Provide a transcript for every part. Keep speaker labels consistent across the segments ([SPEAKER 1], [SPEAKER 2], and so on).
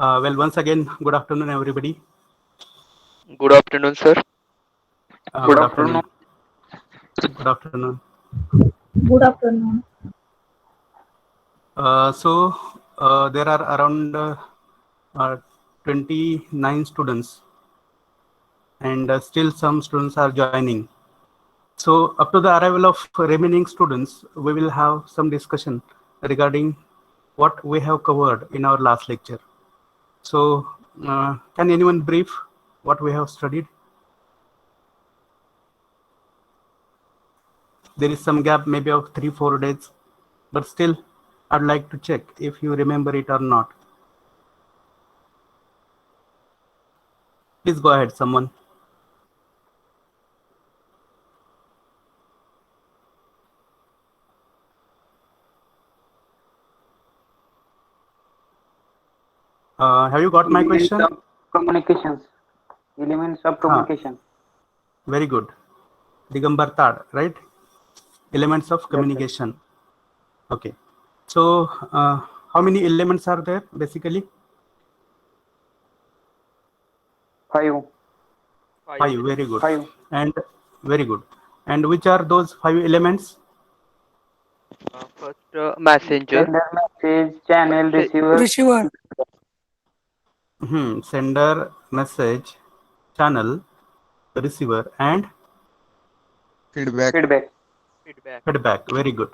[SPEAKER 1] Well, once again, good afternoon, everybody.
[SPEAKER 2] Good afternoon, sir.
[SPEAKER 3] Good
[SPEAKER 1] Good
[SPEAKER 3] afternoon.
[SPEAKER 1] afternoon. Good afternoon.
[SPEAKER 4] Good afternoon.
[SPEAKER 1] There are around uh, 29 students, and still some students are joining. So, up to the arrival of remaining students, we will have some discussion regarding what we have covered in our last lecture. So, can anyone brief what we have studied? There is some gap, maybe of 3-4 days, but still I'd like to check if you remember it or not. Please go ahead, someone. Have you got my
[SPEAKER 3] Elements
[SPEAKER 1] question?
[SPEAKER 3] of communications. Elements of
[SPEAKER 1] Huh,
[SPEAKER 3] communication.
[SPEAKER 1] very good. Digambar Tad, right? Elements of
[SPEAKER 3] Yes, sir.
[SPEAKER 1] communication. Okay. So, how many elements are there basically?
[SPEAKER 3] 5.
[SPEAKER 1] 5. Very good.
[SPEAKER 3] 5.
[SPEAKER 1] And very good. And which are those 5 elements?
[SPEAKER 2] First, messenger.
[SPEAKER 3] Sender, message, channel,
[SPEAKER 2] Message.
[SPEAKER 3] receiver.
[SPEAKER 1] Sender, message, channel, receiver, and
[SPEAKER 5] Feedback.
[SPEAKER 3] Feedback.
[SPEAKER 2] Feedback.
[SPEAKER 1] feedback. Very good.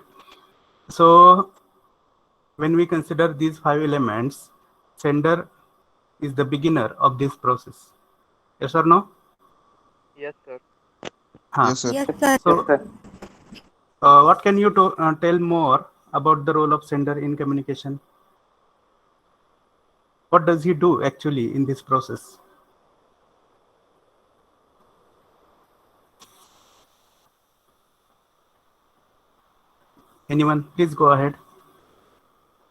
[SPEAKER 1] So, when we consider these 5 elements, sender is the beginner of this process. Yes or no?
[SPEAKER 2] Yes, sir.
[SPEAKER 1] Huh.
[SPEAKER 5] Yes, sir.
[SPEAKER 4] Yes,
[SPEAKER 3] Yes,
[SPEAKER 4] sir.
[SPEAKER 1] So,
[SPEAKER 3] sir.
[SPEAKER 1] what can you tell more about the role of sender in communication? What does he do actually in this process? Anyone, please go ahead.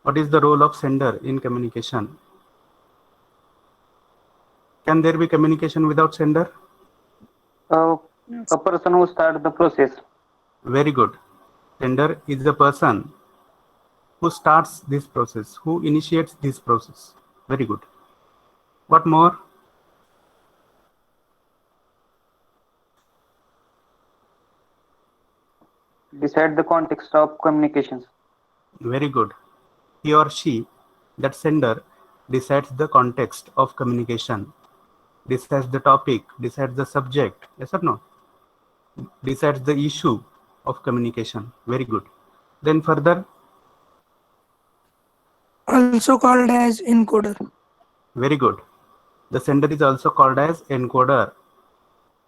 [SPEAKER 1] What is the role of sender in communication? Can there be communication without sender?
[SPEAKER 3] A person who starts the process.
[SPEAKER 1] Very good. Sender is the person who starts this process, who initiates this process. Very good. What more?
[SPEAKER 3] Decide the context of communications.
[SPEAKER 1] Very good. He or she, that sender, decides the context of communication, decides the topic, decides the subject. Yes or no? Decides the issue of communication. Very good. Then further,
[SPEAKER 6] Also called as encoder.
[SPEAKER 1] very good. The sender is also called as encoder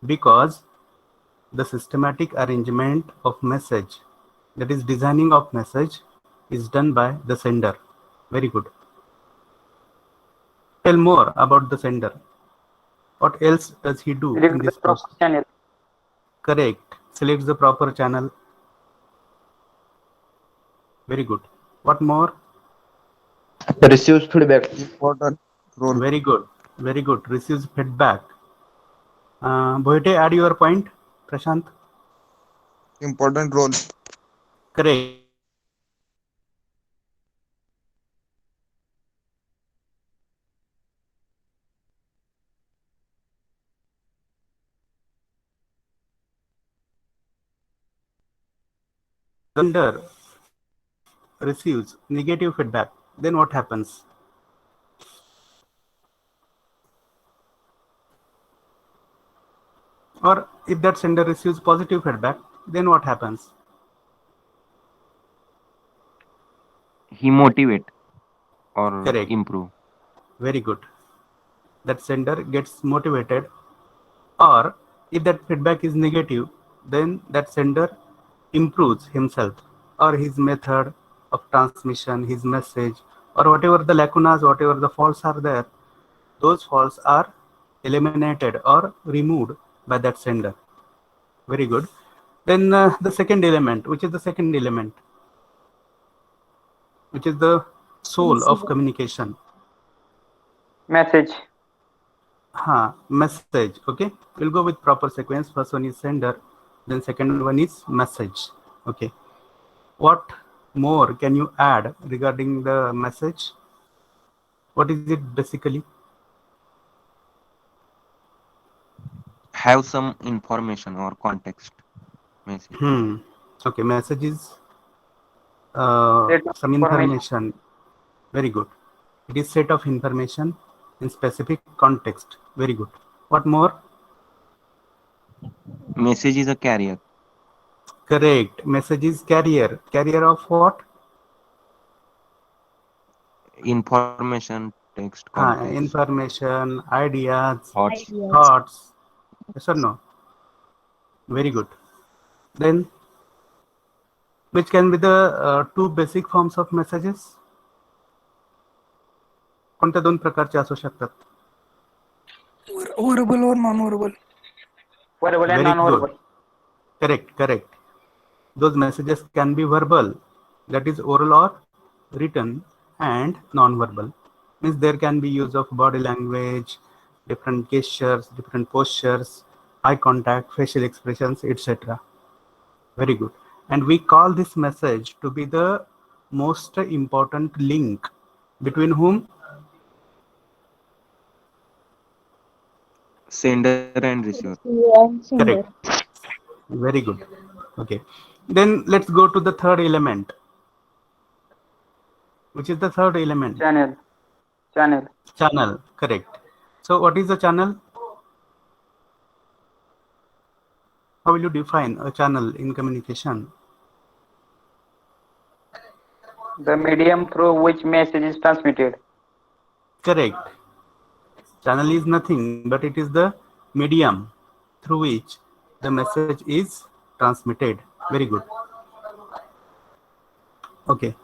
[SPEAKER 1] because the systematic arrangement of message, that is designing of message, is done by the sender. Very good. Tell more about the sender. What else does he do
[SPEAKER 3] Select
[SPEAKER 1] in
[SPEAKER 3] the
[SPEAKER 1] this
[SPEAKER 3] proper
[SPEAKER 1] process?
[SPEAKER 3] channel.
[SPEAKER 1] Correct. Selects the proper channel. Very good. What more?
[SPEAKER 7] Receives feedback.
[SPEAKER 5] Important role.
[SPEAKER 1] Very good. Very good. Receives feedback. Bhoite, add your point, Prashant.
[SPEAKER 5] Important role.
[SPEAKER 1] Correct. Sender receives negative feedback. Then what happens? Or if that sender receives positive feedback, then what happens?
[SPEAKER 7] He motivate or
[SPEAKER 1] Correct.
[SPEAKER 7] improve.
[SPEAKER 1] Very good. That sender gets motivated, or if that feedback is negative, then that sender improves himself or his method of transmission, his message, or whatever the lacunas, whatever the faults are there, those faults are eliminated or removed by that sender. Very good. Then the second element, which is the second element, which is the soul of communication.
[SPEAKER 3] Message.
[SPEAKER 1] Message. Okay, we'll go with proper sequence. First one is sender, then second one is message. Okay, what more can you add regarding the message? What is it basically?
[SPEAKER 7] Have some information or context. Message.
[SPEAKER 1] Okay, message is
[SPEAKER 3] Set of
[SPEAKER 1] some information. Very good. It is set of information in specific context. Very good. What more?
[SPEAKER 7] Message is a carrier.
[SPEAKER 1] Correct. Message is carrier. Carrier of what?
[SPEAKER 7] Information, text, context.
[SPEAKER 1] Information, ideas,
[SPEAKER 7] Thoughts.
[SPEAKER 1] thoughts. Yes or no? Very good. Then, which can be the two basic forms of messages? कोणत्या दोन प्रकारचे असू शकतात?
[SPEAKER 6] Verbal or non-verbal.
[SPEAKER 3] verbal and
[SPEAKER 1] Very
[SPEAKER 3] non-verbal.
[SPEAKER 1] good. Correct. Those messages can be verbal, that is oral or written, and non-verbal. Means there can be use of body language, different gestures, different postures, eye contact, facial expressions, etc. Very good. And we call this message to be the most important link between whom?
[SPEAKER 7] Sender and receiver.
[SPEAKER 4] And sender.
[SPEAKER 1] Correct. Very good. Okay. Then let's go to the third element. Which is the third element?
[SPEAKER 3] Channel.
[SPEAKER 1] Channel. Correct. So what is a channel? How will you define a channel in communication?
[SPEAKER 3] The medium through which message is transmitted.
[SPEAKER 1] Correct. Channel is nothing but it is the medium through which the message is transmitted. Very good. Okay.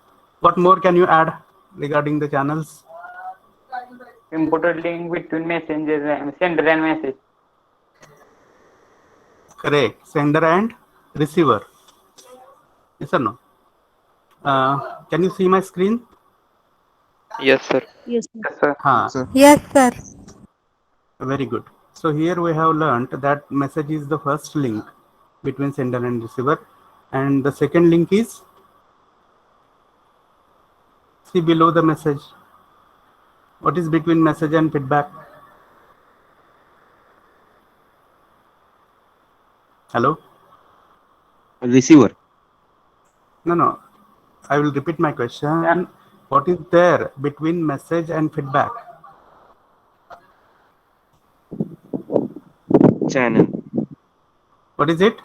[SPEAKER 1] What more can you add regarding the channels?
[SPEAKER 3] Important link between messengers and sender and message.
[SPEAKER 1] Correct. Sender and receiver. Yes or no? Can you see my screen?
[SPEAKER 2] Yes, sir.
[SPEAKER 4] Yes, sir.
[SPEAKER 3] Yes, sir.
[SPEAKER 5] Sir.
[SPEAKER 6] Yes, sir.
[SPEAKER 1] Very good. So here we have learnt that message is the first link between sender and receiver, and the second link is, see below the message. What is between message and feedback? Hello?
[SPEAKER 7] Receiver.
[SPEAKER 1] No. I will repeat my question.
[SPEAKER 3] Yeah.
[SPEAKER 1] What is there between message and feedback?
[SPEAKER 7] Channel.
[SPEAKER 1] What is it?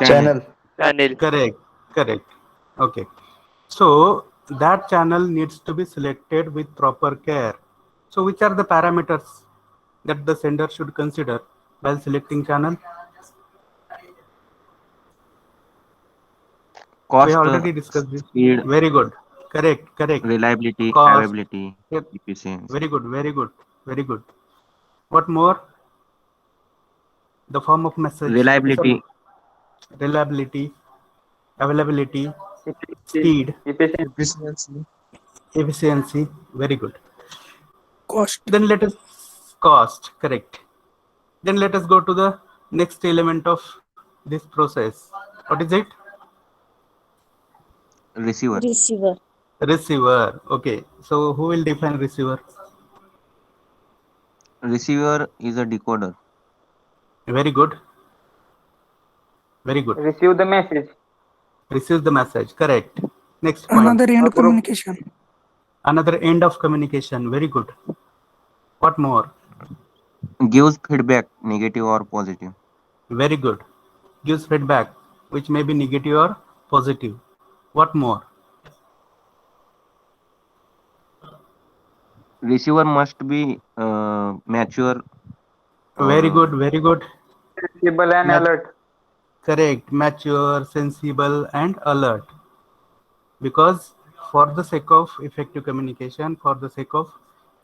[SPEAKER 7] Channel.
[SPEAKER 2] Channel.
[SPEAKER 1] Correct. Okay. So that channel needs to be selected with proper care. So which are the parameters that the sender should consider while selecting channel?
[SPEAKER 7] Cost.
[SPEAKER 1] We have already discussed this.
[SPEAKER 7] Speed.
[SPEAKER 1] Very good. Correct.
[SPEAKER 7] Reliability.
[SPEAKER 1] Cost.
[SPEAKER 7] Availability.
[SPEAKER 1] Yep.
[SPEAKER 7] Efficiency.
[SPEAKER 1] Very good. What more? The form of message.
[SPEAKER 7] Reliability.
[SPEAKER 1] Availability, speed,
[SPEAKER 3] Efficiency.
[SPEAKER 1] efficiency. Very good.
[SPEAKER 6] Cost.
[SPEAKER 1] Then let us cost. Correct. Then let us go to the next element of this process. What is it?
[SPEAKER 7] Receiver.
[SPEAKER 1] Receiver. Okay. So who will define receiver?
[SPEAKER 7] Receiver is a decoder.
[SPEAKER 1] Very good.
[SPEAKER 3] Receive the message.
[SPEAKER 1] Receives the message. Correct. Next point.
[SPEAKER 6] Another end communication.
[SPEAKER 1] Another end of communication. Very good. What more?
[SPEAKER 7] Gives feedback, negative or positive.
[SPEAKER 1] Very good. Gives feedback, which may be negative or positive. What more?
[SPEAKER 7] Receiver must be mature.
[SPEAKER 1] Very good.
[SPEAKER 3] Sensible and alert.
[SPEAKER 1] Correct. Mature, sensible, and alert. Because for the sake of effective communication, for the sake of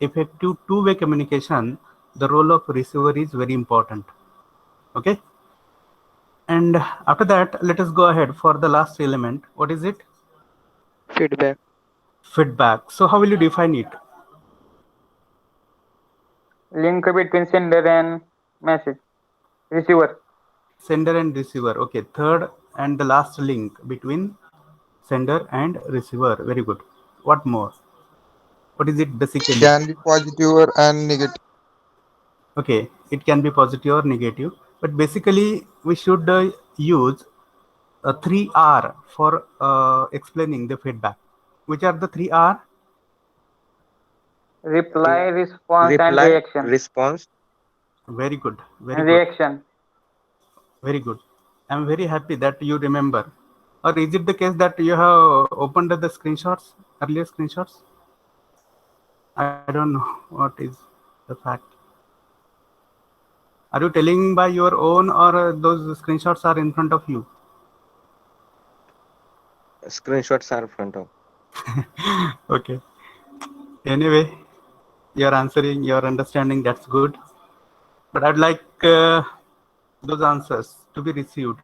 [SPEAKER 1] effective two-way communication, the role of receiver is very important. Okay. And after that, let us go ahead for the last element. What is it?
[SPEAKER 2] Feedback.
[SPEAKER 1] Feedback. So how will you define it?
[SPEAKER 3] Link between sender and message. Receiver.
[SPEAKER 1] Sender and receiver. Okay. Third and the last link between sender and receiver. Very good. What more? What is it basically?
[SPEAKER 5] Can be positive or and negative.
[SPEAKER 1] Okay, it can be positive or negative, but basically we should use 3R for explaining the feedback. Which are the 3R?
[SPEAKER 3] Reply, response, and
[SPEAKER 7] Reply,
[SPEAKER 3] reaction.
[SPEAKER 7] response.
[SPEAKER 1] Very good, very
[SPEAKER 3] And
[SPEAKER 1] good,
[SPEAKER 3] reaction.
[SPEAKER 1] very good. I'm very happy that you remember. Or is it the case that you have opened the screenshots, earlier screenshots? I don't know what is the fact. Are you telling by your own, or those screenshots are in front of you?
[SPEAKER 7] Screenshots are front of.
[SPEAKER 1] Okay. Anyway, you're answering, you're understanding, that's good. But I'd like those answers to be received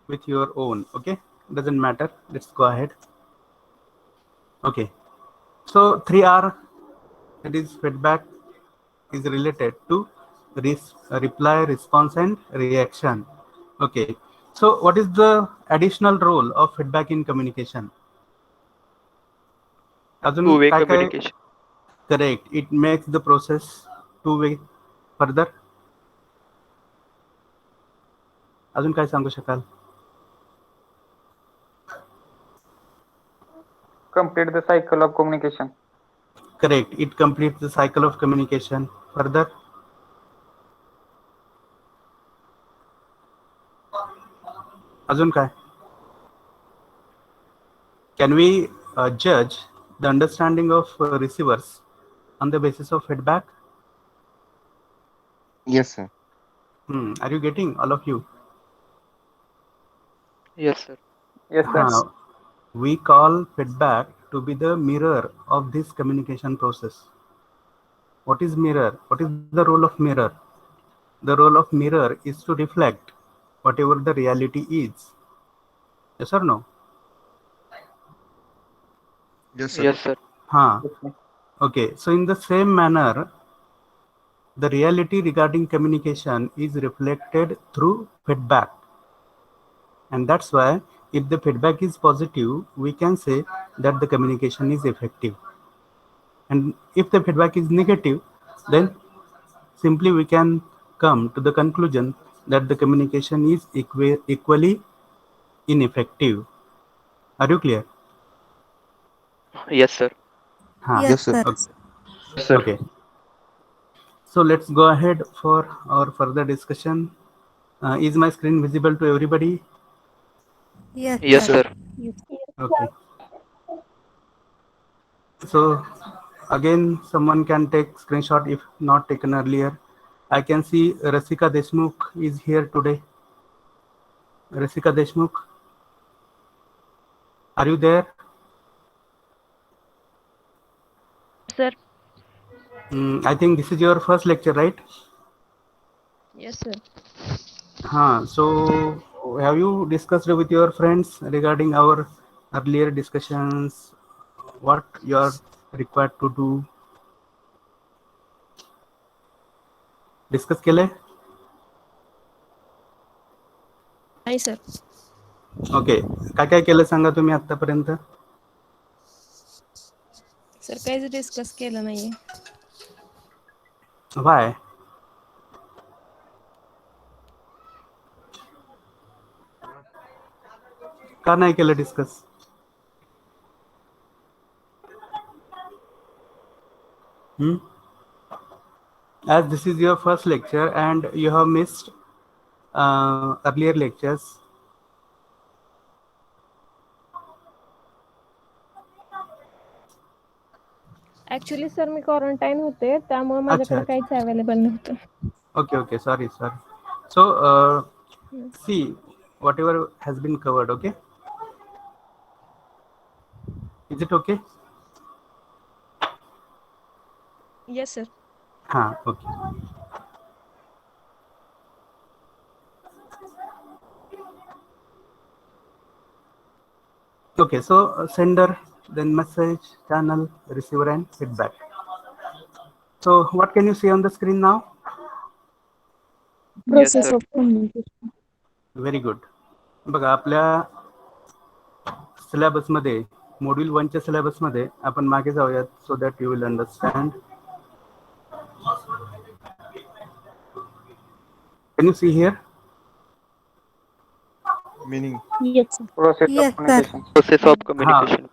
[SPEAKER 1] with your own. Okay, doesn't matter. Let's go ahead. Okay, so 3R, that is feedback, is related to reply, response, and reaction. Okay, so what is the additional role of feedback in communication? अजून
[SPEAKER 2] Two-way
[SPEAKER 1] काय काय?
[SPEAKER 2] communication.
[SPEAKER 1] Correct, it makes the process two-way. Further, अजून काय सांगू शकाल?
[SPEAKER 3] Complete the cycle of communication.
[SPEAKER 1] Correct, it completes the cycle of communication. Further, अजून काय? Can we judge the understanding of receivers on the basis of feedback?
[SPEAKER 7] Yes, sir.
[SPEAKER 1] Are you getting, all of you?
[SPEAKER 2] Yes, sir.
[SPEAKER 3] Yes, sir.
[SPEAKER 1] We call feedback to be the mirror of this communication process. What is mirror? What is the role of mirror? The role of mirror is to reflect whatever the reality is. Yes or no?
[SPEAKER 5] Yes, sir.
[SPEAKER 2] Yes, sir.
[SPEAKER 1] Okay, so in the same manner, the reality regarding communication is reflected through feedback. And that's why if the feedback is positive, we can say that the communication is effective. And if the feedback is negative, then simply we can come to the conclusion that the communication is equally ineffective. Are you clear?
[SPEAKER 2] Yes, sir.
[SPEAKER 5] Yes, sir.
[SPEAKER 1] Okay.
[SPEAKER 2] Yes, sir.
[SPEAKER 1] Okay. So let's go ahead for our further discussion. Is my screen visible to everybody?
[SPEAKER 2] Yes, sir.
[SPEAKER 1] Okay. So again, someone can take screenshot if not taken earlier. I can see Rasika Deshmukh is here today. Rasika Deshmukh, are you there?
[SPEAKER 8] Sir.
[SPEAKER 1] I think this is your first lecture, right?
[SPEAKER 8] Yes, sir.
[SPEAKER 1] So have you discussed with your friends regarding our earlier discussions, what you are required to do? Discuss केले?
[SPEAKER 8] नाही sir.
[SPEAKER 1] Okay, काय काय केलं सांगा तुम्ही आतापर्यंत?
[SPEAKER 8] Sir काहीच discuss केलं नाहीये.
[SPEAKER 1] Why? का नाही केलं discuss? As this is your first lecture and you have missed earlier lectures,
[SPEAKER 8] actually sir me quarantine होते त्यामुळे माझ्याकडे काहीच अवेलेबल नव्हतं.
[SPEAKER 1] okay, sorry. So see whatever has been covered. Okay, is it okay?
[SPEAKER 8] Yes sir.
[SPEAKER 1] Okay. Okay, so sender, then message, channel, receiver, and feedback. So what can you see on the screen now?
[SPEAKER 4] Process
[SPEAKER 2] sir.
[SPEAKER 4] of communication.
[SPEAKER 1] Very good. बघा आपल्या syllabus मध्ये module 1च्या सिलेबसमध्ये आपण मागे जाऊयात so that you will understand. Can you see here?
[SPEAKER 5] Meaning.
[SPEAKER 4] Yes, sir.
[SPEAKER 3] Process of
[SPEAKER 4] Yes, sir.
[SPEAKER 3] communication.
[SPEAKER 2] Process of communication.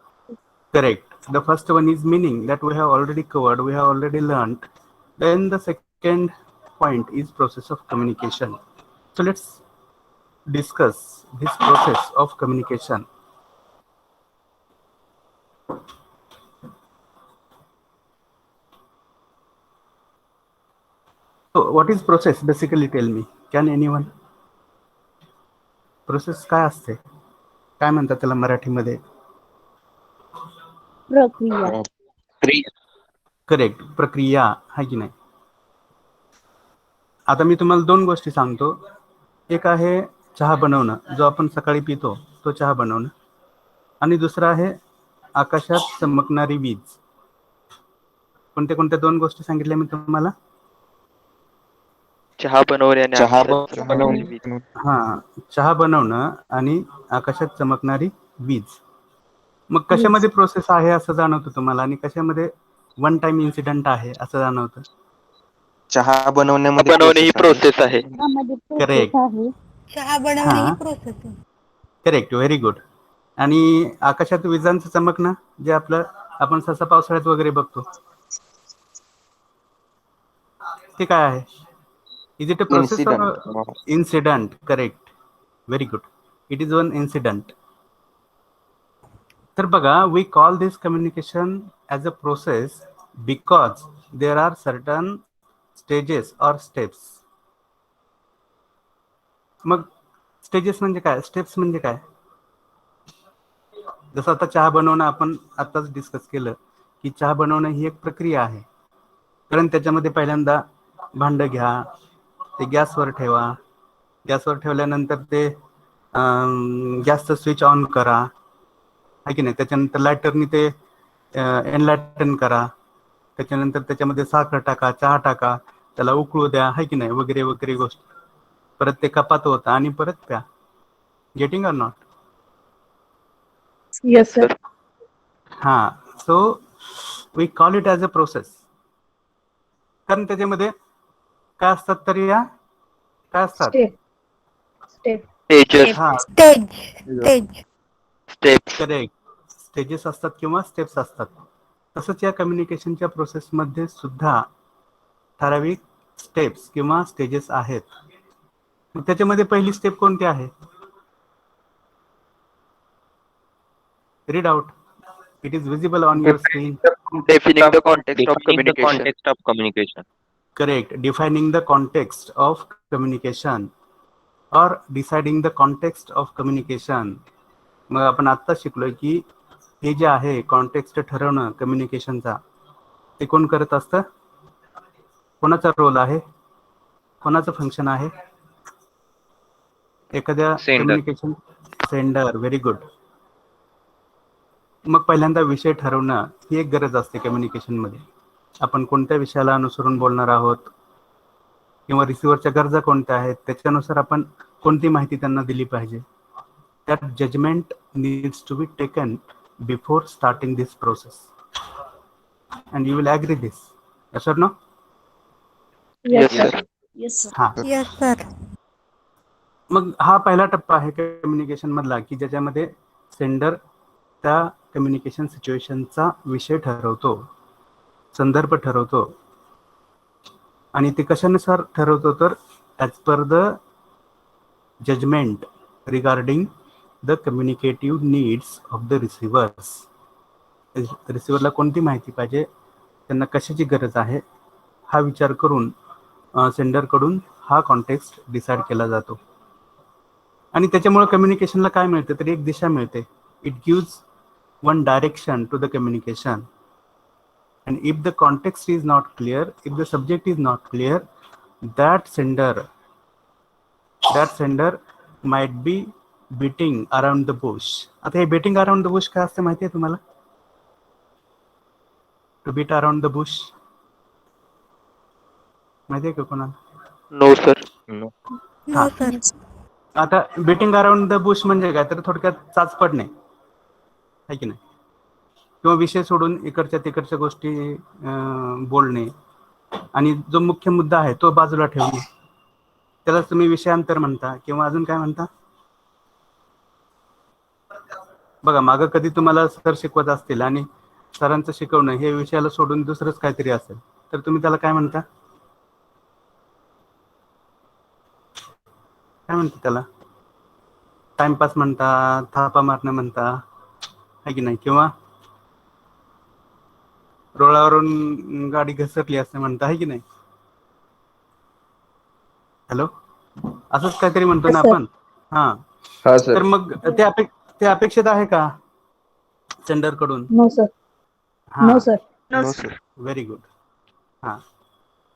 [SPEAKER 1] Correct. The first one is meaning, that we have already covered, we have already learned. Then the second point is process of communication. So let's discuss this process of communication. So what is process? Basically tell me. Can anyone? Process काय असते? काय म्हणतात त्याला मराठीमध्ये?
[SPEAKER 4] प्रक्रिया.
[SPEAKER 1] Correct, प्रक्रिया आहे की नाही. आता मी तुम्हाला दोन गोष्टी सांगतो. एक आहे चहा बनवणं, जो आपण सकाळी पितो तो चहा बनवणं, आणि दुसरा आहे आकाशात चमकणारी वीज. कोणत्या कोणत्या दोन गोष्टी सांगितल्या मी तुम्हाला?
[SPEAKER 2] चहा बनवणे आणि
[SPEAKER 7] चहा
[SPEAKER 2] आकाशात चमकणारी वीज.
[SPEAKER 1] हा, चहा बनवणं आणि आकाशात चमकणारी वीज. मग कशामध्ये प्रोसेस आहे असं जाणवतं तुम्हाला, आणि कशामध्ये वन टाइम इन्सिडेंट आहे असं जाणवतं?
[SPEAKER 7] चहा बनवण्यामध्ये
[SPEAKER 2] बनवणे ही प्रोसेस आहे.
[SPEAKER 1] करेक्ट.
[SPEAKER 4] चहा बनवणे
[SPEAKER 1] हा.
[SPEAKER 4] ही प्रोसेस आहे.
[SPEAKER 1] Correct, very good. आणि आकाशात विजांचं चमकणं, जे आपलं आपण सहसा पावसाळ्यात वगैरे बघतो, ते काय आहे? Is it a process or incident? Correct, very good. It is one incident. तर बघा, we call this communication as a process because there are certain stages or steps. मग स्टेजेस म्हणजे काय, स्टेप्स म्हणजे काय? जसं आता चहा बनवणं आपण आताच डिस्कस केलं की चहा बनवणं ही एक प्रक्रिया आहे. कारण त्याच्यामध्ये पहिल्यांदा भांडं घ्या, ते गॅसवर ठेवा, गॅसवर ठेवल्यानंतर ते गॅसचं स्विच ऑन करा, आहे की नाही. त्याच्यानंतर लायटरनी ते एनलायटन करा, त्याच्यानंतर त्याच्यामध्ये साखर टाका, चहा टाका, त्याला उकळू द्या, आहे की नाही, वगैरे वगैरे गोष्ट. परत ते कपात होतं आणि परत प्या. Getting or not?
[SPEAKER 4] Yes, sir.
[SPEAKER 1] हां, so we call it as a process. कारण त्याच्यामध्ये काय असतात, तर या काय असतात?
[SPEAKER 4] Step.
[SPEAKER 2] स्टेजेस,
[SPEAKER 1] हां,
[SPEAKER 4] Stage.
[SPEAKER 2] स्टेप्स.
[SPEAKER 1] करेक्ट, स्टेजेस असतात किंवा स्टेप्स असतात. तसंच या कम्युनिकेशनच्या प्रोसेसमध्ये सुद्धा ठराविक स्टेप्स किंवा स्टेजेस आहेत. मग त्याच्यामध्ये पहिली स्टेप कोणती आहे? Read out. It is visible on your screen.
[SPEAKER 2] Defining the context of
[SPEAKER 7] defining the
[SPEAKER 2] communication.
[SPEAKER 7] context of communication.
[SPEAKER 1] Correct. Defining the context of communication or deciding the context of communication. मग आपण आता शिकलोय की हे जे आहे context ठरवणं कम्युनिकेशनचा, ते कोण करत असतं? कोणाचा रोल आहे, कोणाचं फंक्शन आहे? एखाद्या
[SPEAKER 7] Sender.
[SPEAKER 1] Communication sender. Very good. मग पहिल्यांदा विषय ठरवणं ही एक गरज असते कम्युनिकेशनमध्ये. आपण कोणत्या विषयाला अनुसरून बोलणार आहोत किंवा रिसिव्हरच्या गरजा कोणत्या आहेत, त्याच्यानुसार आपण कोणती माहिती त्यांना दिली पाहिजे. That judgement needs to be taken before starting this process. And you will agree this. Yes or no?
[SPEAKER 2] Yes, sir.
[SPEAKER 4] Yes, sir.
[SPEAKER 1] हां,
[SPEAKER 4] Yes, sir.
[SPEAKER 1] मग हा पहिला टप्पा आहे कम्युनिकेशन मधला, की ज्याच्यामध्ये सेंडर त्या कम्युनिकेशन सिच्युएशनचा विषय ठरवतो, संदर्भ ठरवतो. आणि ते कशानुसार ठरवतो, तर as per the judgement regarding the communicative needs of the receivers. रिसिव्हरला कोणती माहिती पाहिजे, त्यांना कशाची गरज आहे, हा विचार करून सेंडरकडून हा कॉन्टेक्स्ट डिसाईड केला जातो. आणि त्याच्यामुळे कम्युनिकेशनला काय मिळतं, तर एक दिशा मिळते. It gives one direction to the communication. And if the context is not clear, if the subject is not clear, that sender might be beating around the bush. आता हे beating around the bush काय असते माहिती आहे तुम्हाला? To beat around the bush माहिती आहे का कोणाला?
[SPEAKER 2] No, sir.
[SPEAKER 7] No.
[SPEAKER 4] No, sir.
[SPEAKER 1] आता beating around the bush म्हणजे काय, तर थोडक्यात चाच पडणे, आहे की नाही. किंवा विषय सोडून इकडच्या तिकडच्या गोष्टी बोलणे आणि जो मुख्य मुद्दा आहे तो बाजूला ठेवणे, त्याला तुम्ही विषयांतर म्हणता किंवा अजून काय म्हणता. बघा, मागं कधी तुम्हाला सर शिकवत असतील आणि सरांचं शिकवणं हे विषयाला सोडून दुसरंच काहीतरी असेल तर तुम्ही त्याला काय म्हणता, काय म्हणता त्याला? टाइमपास म्हणता, थापा मारणं म्हणता, आहे की नाही, किंवा रोळावरून गाडी घसरली असं म्हणता, आहे की नाही. हॅलो, असंच काहीतरी म्हणतो ना आपण. हा, तर मग ते अपेक्षित आहे का सेंडर कडून?
[SPEAKER 4] No sir. No sir.
[SPEAKER 5] No, sir.
[SPEAKER 1] Very good. हा,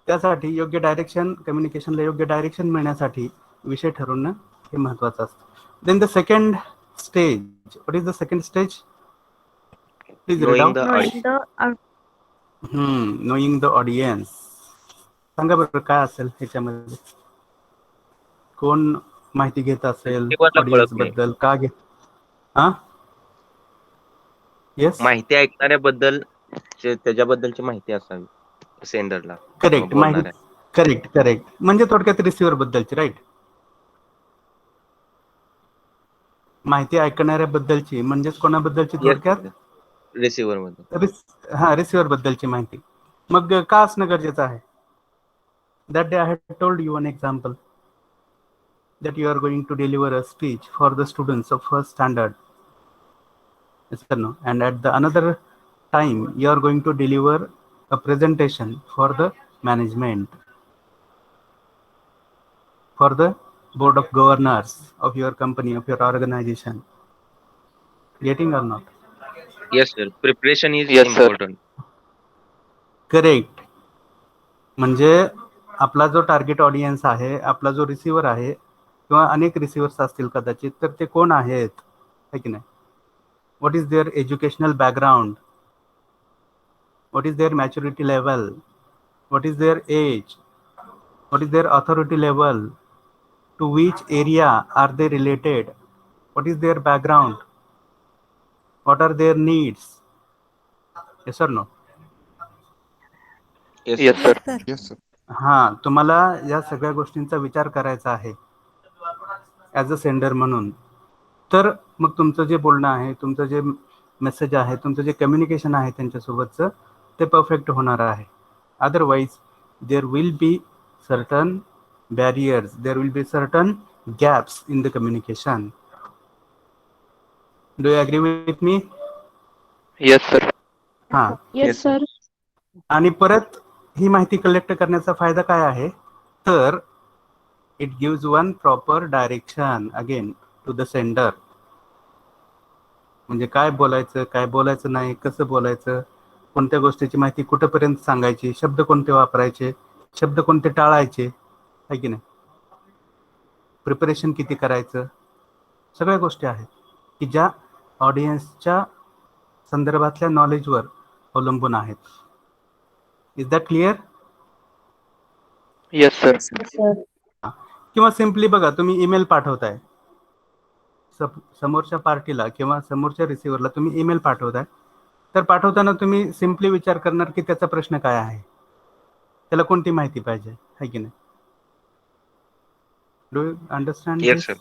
[SPEAKER 1] त्यासाठी योग्य डायरेक्शन, कम्युनिकेशनला योग्य डायरेक्शन मिळण्यासाठी विषय ठरवणं हे महत्वाचं असतं. Then the second stage, what is the second stage? Please read out. Knowing the audience. सांगा बरं काय असेल ह्याच्यामध्ये, कोण माहिती घेत असेल ऑडियन्स बद्दल, का घेत? हा, येस,
[SPEAKER 7] माहिती ऐकणाऱ्याबद्दल त्याच्याबद्दलची माहिती असावी सेंडरला.
[SPEAKER 1] करेक्ट. माहिती, करेक्ट. म्हणजे थोडक्यात रिसिव्हर बद्दलची, राईट. माहिती ऐकणाऱ्याबद्दलची म्हणजेच कोणाबद्दलची? थोडक्यात
[SPEAKER 7] रिसिव्हर बद्दल.
[SPEAKER 1] रिसिव्हर बद्दलची माहिती. मग का असणं गरजेचं आहे? That day I had told you one example that you are going to deliver a speech for the students of first standard. Yes or no? And at the another time you are going to deliver a presentation for the management, for the board of governors of your company, of your organization. Getting or not?
[SPEAKER 7] Yes sir, preparation is
[SPEAKER 2] Yes, sir.
[SPEAKER 7] important.
[SPEAKER 1] Correct. म्हणजे आपला जो target audience आहे, आपला जो receiver आहे किंवा अनेक receivers असतील कदाचित, तर ते कोण आहेत, है की नाही. What is their educational background, what is their maturity level, what is their age, what is their authority level, to which area are they related, what is their background, what are their needs. Yes or no?
[SPEAKER 2] Yes, sir.
[SPEAKER 5] Yes, sir.
[SPEAKER 1] हां, तुम्हाला या सगळ्या गोष्टींचा विचार करायचा आहे as a sender म्हणून. तर मग तुमचं जे बोलणं आहे, तुमचं जे मेसेज आहे, तुमचं जे कम्युनिकेशन आहे त्यांच्यासोबतचं, ते परफेक्ट होणार आहे. Otherwise there will be certain barriers, there will be certain gaps in the communication. Do you agree with me?
[SPEAKER 2] Yes, sir.
[SPEAKER 1] हां.
[SPEAKER 8] Yes sir.
[SPEAKER 1] आणि परत ही माहिती कलेक्ट करण्याचा फायदा काय आहे, तर it gives one proper direction again to the sender. म्हणजे काय बोलायचं, काय बोलायचं नाही, कसं बोलायचं, कोणत्या गोष्टीची माहिती कुठंपर्यंत सांगायची, शब्द कोणते वापरायचे, शब्द कोणते टाळायचे, आहे की नाही, प्रिपरेशन किती करायचं, सगळ्या गोष्टी आहेत की ज्या ऑडियन्सच्या संदर्भातल्या नॉलेजवर अवलंबून आहेत. Is that clear?
[SPEAKER 2] Yes, sir.
[SPEAKER 4] Sir.
[SPEAKER 1] किंवा सिम्पली बघा, तुम्ही ईमेल पाठवताय समोरच्या पार्टीला किंवा समोरच्या रिसिव्हरला, तुम्ही ईमेल पाठवताय, तर पाठवताना तुम्ही सिम्पली विचार करणार की त्याचा प्रश्न काय आहे, त्याला कोणती माहिती पाहिजे, आहे की नाही. Do you understand?
[SPEAKER 7] Yes sir.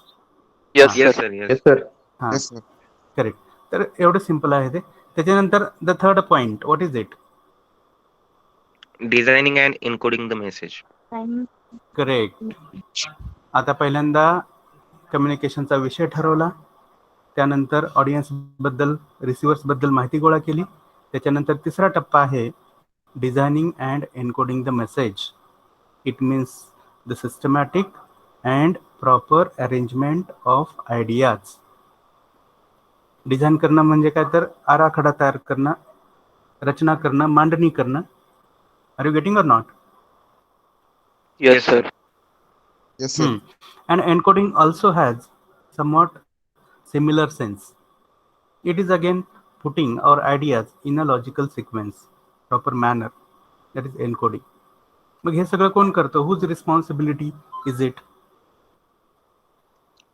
[SPEAKER 2] Yes,
[SPEAKER 7] Yes
[SPEAKER 2] sir.
[SPEAKER 7] sir. Yes.
[SPEAKER 1] हां,
[SPEAKER 5] Yes, sir.
[SPEAKER 1] करेक्ट. तर एवढं सिम्पल आहे ते. त्याच्यानंतर the third point, what is it?
[SPEAKER 7] Designing and encoding the message.
[SPEAKER 1] Correct. आता पहिल्यांदा कम्युनिकेशनचा विषय ठरवला, त्यानंतर ऑडियन्स बद्दल, रिसिव्हर्स बद्दल माहिती गोळा केली, त्याच्यानंतर तिसरा टप्पा आहे designing and encoding the message. It means the systematic and proper arrangement of ideas. Design करणं म्हणजे काय, तर आराखडा तयार करणं, रचना करणं, मांडणी करणं. Are you getting or not?
[SPEAKER 2] Yes, sir.
[SPEAKER 5] Yes, sir.
[SPEAKER 1] And encoding also has somewhat similar sense. It is again putting our ideas in a logical sequence, proper manner. That is encoding. मग हे सगळं कोण करतो? Whose responsibility is it?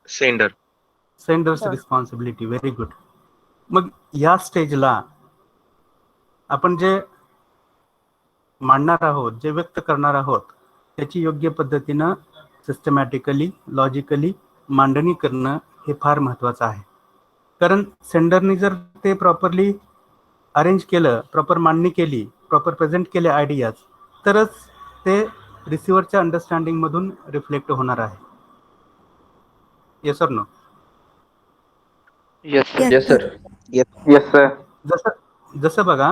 [SPEAKER 7] Sender.
[SPEAKER 1] Sender's responsibility. Very good. मग या स्टेजला आपण जे मांडणार आहोत, जे व्यक्त करणार आहोत, त्याची योग्य पद्धतीनं सिस्टमॅटिकली, लॉजिकली मांडणी करणं हे फार महत्त्वाचं आहे. कारण सेंडरनी जर ते प्रॉपरली अरेंज केलं, प्रॉपर मांडणी केली, प्रॉपर प्रेझेंट केले आयडियाज, तरच ते रिसिव्हरच्या अंडरस्टँडिंगमधून रिफ्लेक्ट होणार आहे. Yes or no?
[SPEAKER 2] Yes, sir.
[SPEAKER 6] Yes, sir.
[SPEAKER 3] Yes, sir.
[SPEAKER 1] जसं बघा,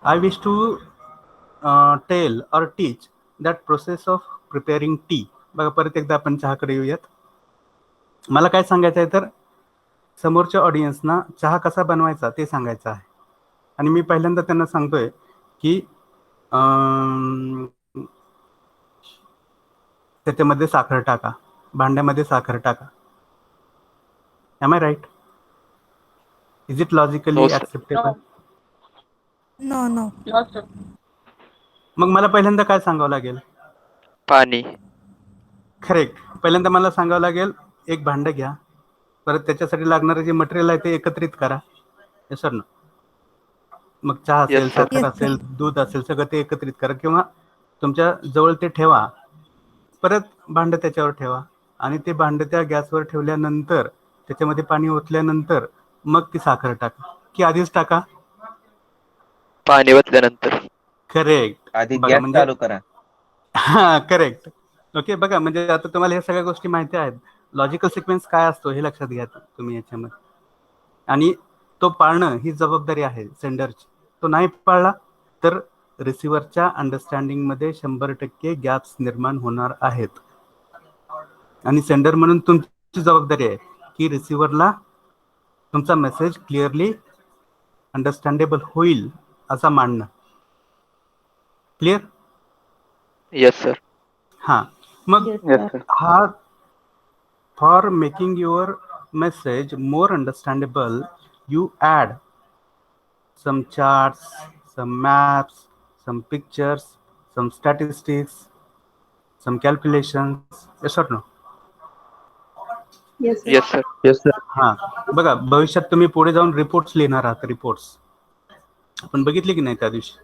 [SPEAKER 1] I wish to tell or teach that process of preparing tea. बघा, परत एकदा आपण चहाकडे येऊयात. मला काय सांगायचं आहे, तर समोरच्या ऑडियन्सना चहा कसा बनवायचा ते सांगायचं आहे. आणि मी पहिल्यांदा त्यांना सांगतोय की त्याच्यामध्ये साखर टाका, भांड्यामध्ये साखर टाका. Am I right? Is it logically
[SPEAKER 2] No, sir.
[SPEAKER 1] Acceptable?
[SPEAKER 6] No, no.
[SPEAKER 3] No, sir.
[SPEAKER 1] मग मला पहिल्यांदा काय सांगावं लागेल?
[SPEAKER 2] पाणी.
[SPEAKER 1] करेक्ट. पहिल्यांदा मला सांगावं लागेल, एक भांडं घ्या, परत त्याच्यासाठी लागणारं जे मटेरियल आहे ते एकत्रित करा. हे सर ना, मग चहा असेल,
[SPEAKER 2] Yes, sir.
[SPEAKER 1] साखर
[SPEAKER 6] Yes,
[SPEAKER 1] असेल,
[SPEAKER 6] sir.
[SPEAKER 1] दूध असेल, सगळं ते एकत्रित करा किंवा तुमच्या जवळ ते ठेवा. परत भांडं त्याच्यावर ठेवा आणि ते भांडं त्या गॅसवर ठेवल्यानंतर त्याच्यामध्ये पाणी ओतल्यानंतर मग ती साखर टाका, की आधीच टाका?
[SPEAKER 2] पाणी ओतल्यानंतर.
[SPEAKER 1] करेक्ट.
[SPEAKER 7] आधी
[SPEAKER 1] बघा
[SPEAKER 7] गॅस
[SPEAKER 1] म्हणजे
[SPEAKER 7] चालू करा.
[SPEAKER 1] हां, करेक्ट. ओके, बघा म्हणजे आता तुम्हाला ह्या सगळ्या गोष्टी माहिती आहेत. लॉजिकल सिक्वेन्स काय असतो हे लक्षात घ्या तुम्ही याच्यामध्ये. आणि तो पाळणं ही जबाबदारी आहे सेंडरची. तो नाही पाळला तर रिसिव्हरच्या अंडरस्टँडिंगमध्ये 100% गॅप्स निर्माण होणार आहेत. आणि सेंडर म्हणून तुमची जबाबदारी आहे की रिसिव्हरला तुमचा मेसेज क्लिअरली अंडरस्टँडेबल होईल असा मांडणं. क्लिअर?
[SPEAKER 2] Yes, sir.
[SPEAKER 1] हां, मग
[SPEAKER 8] Yes,
[SPEAKER 3] Yes,
[SPEAKER 8] sir.
[SPEAKER 3] sir.
[SPEAKER 1] हा for making your message more understandable, you add some charts, some maps, some pictures, some statistics, some calculations. Yes or no?
[SPEAKER 4] Yes, sir.
[SPEAKER 2] Yes, sir.
[SPEAKER 7] Yes, sir.
[SPEAKER 1] हां, बघा भविष्यात तुम्ही पुढे जाऊन reports लिहिणार आहात. Reports आपण बघितले की नाही त्या दिवशी?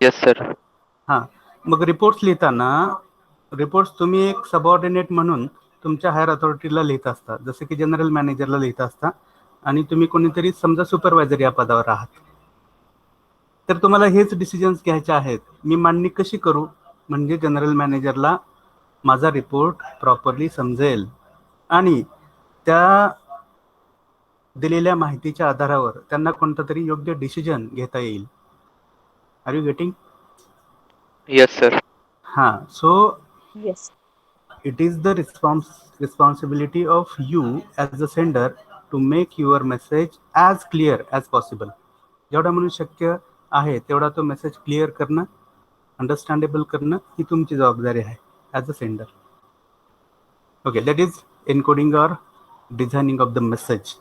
[SPEAKER 2] Yes, sir.
[SPEAKER 1] हां, मग रिपोर्ट्स लिहिताना रिपोर्ट्स तुम्ही एक सबऑर्डिनेट म्हणून तुमच्या हायर अथॉरिटीला लिहित असता, जसं की जनरल मॅनेजरला लिहित असता, आणि तुम्ही कोणीतरी समजा सुपरवायझर या पदावर आहात. तर तुम्हाला हेच डिसिजन्स घ्यायचे आहेत. मी मांडणी कशी करू म्हणजे जनरल मॅनेजरला माझा रिपोर्ट प्रॉपरली समजेल आणि त्या दिलेल्या माहितीच्या आधारावर त्यांना कोणता तरी योग्य डिसिजन घेता येईल. Are you getting?
[SPEAKER 2] Yes, sir.
[SPEAKER 1] हां, सो
[SPEAKER 4] Yes.
[SPEAKER 1] it is the responsibility of you as a sender to make your message as clear as possible. जेवढा म्हणून शक्य आहे तेवढा तो मेसेज क्लिअर करणं, अंडरस्टँडेबल करणं ही तुमची जबाबदारी आहे as a sender. Okay, that is encoding or designing of the message.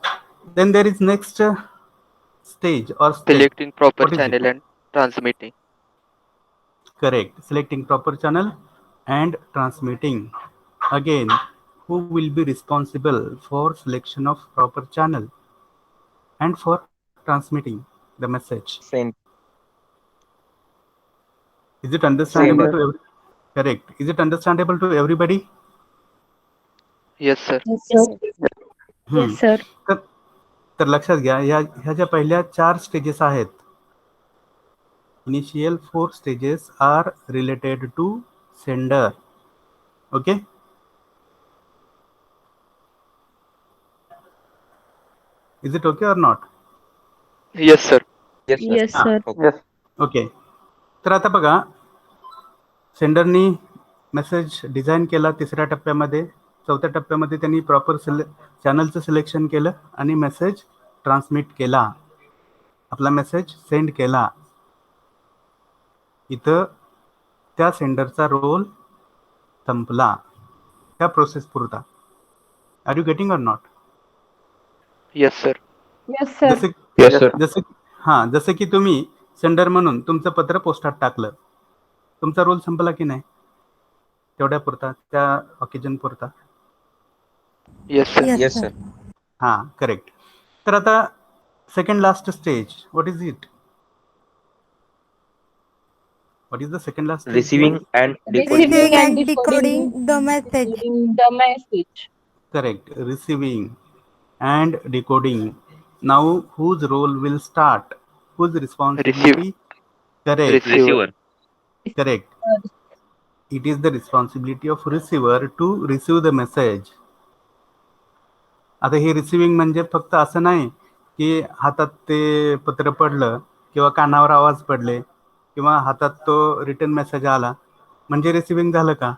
[SPEAKER 1] Then there is next stage or step.
[SPEAKER 2] Selecting proper
[SPEAKER 1] What is it?
[SPEAKER 2] channel and transmitting.
[SPEAKER 1] Correct. Selecting proper channel and transmitting. Again, who will be responsible for selection of proper channel and for transmitting the message?
[SPEAKER 7] Send.
[SPEAKER 1] Is it understandable
[SPEAKER 3] Sender.
[SPEAKER 1] to correct? Is it understandable to everybody?
[SPEAKER 2] Yes, sir.
[SPEAKER 4] Yes, sir.
[SPEAKER 8] Yes, sir.
[SPEAKER 1] तर लक्षात घ्या, ह्या ज्या पहिल्या 4 stages आहेत, initial 4 stages are related to sender. Okay, is it okay or not?
[SPEAKER 2] Yes, sir.
[SPEAKER 7] Yes, sir.
[SPEAKER 8] Yes, sir.
[SPEAKER 7] Okay.
[SPEAKER 3] Yes.
[SPEAKER 1] Okay, तर आता बघा, सेंडरनी मेसेज डिझाईन केला 3ऱ्या टप्प्यामध्ये. 4थ्या टप्प्यामध्ये त्यांनी प्रॉपर चॅनलचं सिलेक्शन केलं आणि मेसेज ट्रान्समिट केला, आपला मेसेज सेंड केला. इथं त्या सेंडरचा रोल संपला त्या प्रोसेस पुरता. Are you getting or not?
[SPEAKER 2] Yes, sir.
[SPEAKER 8] Yes, sir.
[SPEAKER 2] Yes, sir.
[SPEAKER 1] जसं की तुम्ही सेंडर म्हणून तुमचं पत्र पोस्टात टाकलं, तुमचा रोल संपला की नाही तेवढ्या पुरता, त्या ऑकेजन पुरता?
[SPEAKER 2] Yes, sir.
[SPEAKER 6] Yes,
[SPEAKER 7] Yes,
[SPEAKER 6] sir.
[SPEAKER 7] sir.
[SPEAKER 1] हां, करेक्ट. तर आता second last stage, what is it? What is the second last stage?
[SPEAKER 9] Receiving and decoding.
[SPEAKER 6] Receiving and decoding the message.
[SPEAKER 1] Correct. Receiving and decoding. Now, whose role will start? Whose responsibility? Correct.
[SPEAKER 2] Receiver.
[SPEAKER 1] Correct. It is the responsibility of receiver to receive the message. आता हे receiving म्हणजे फक्त असं नाही की हातात ते पत्र पडलं किंवा कानावर आवाज पडले किंवा हातात तो रिटर्न मेसेज आला म्हणजे रिसिव्हिंग झालं का,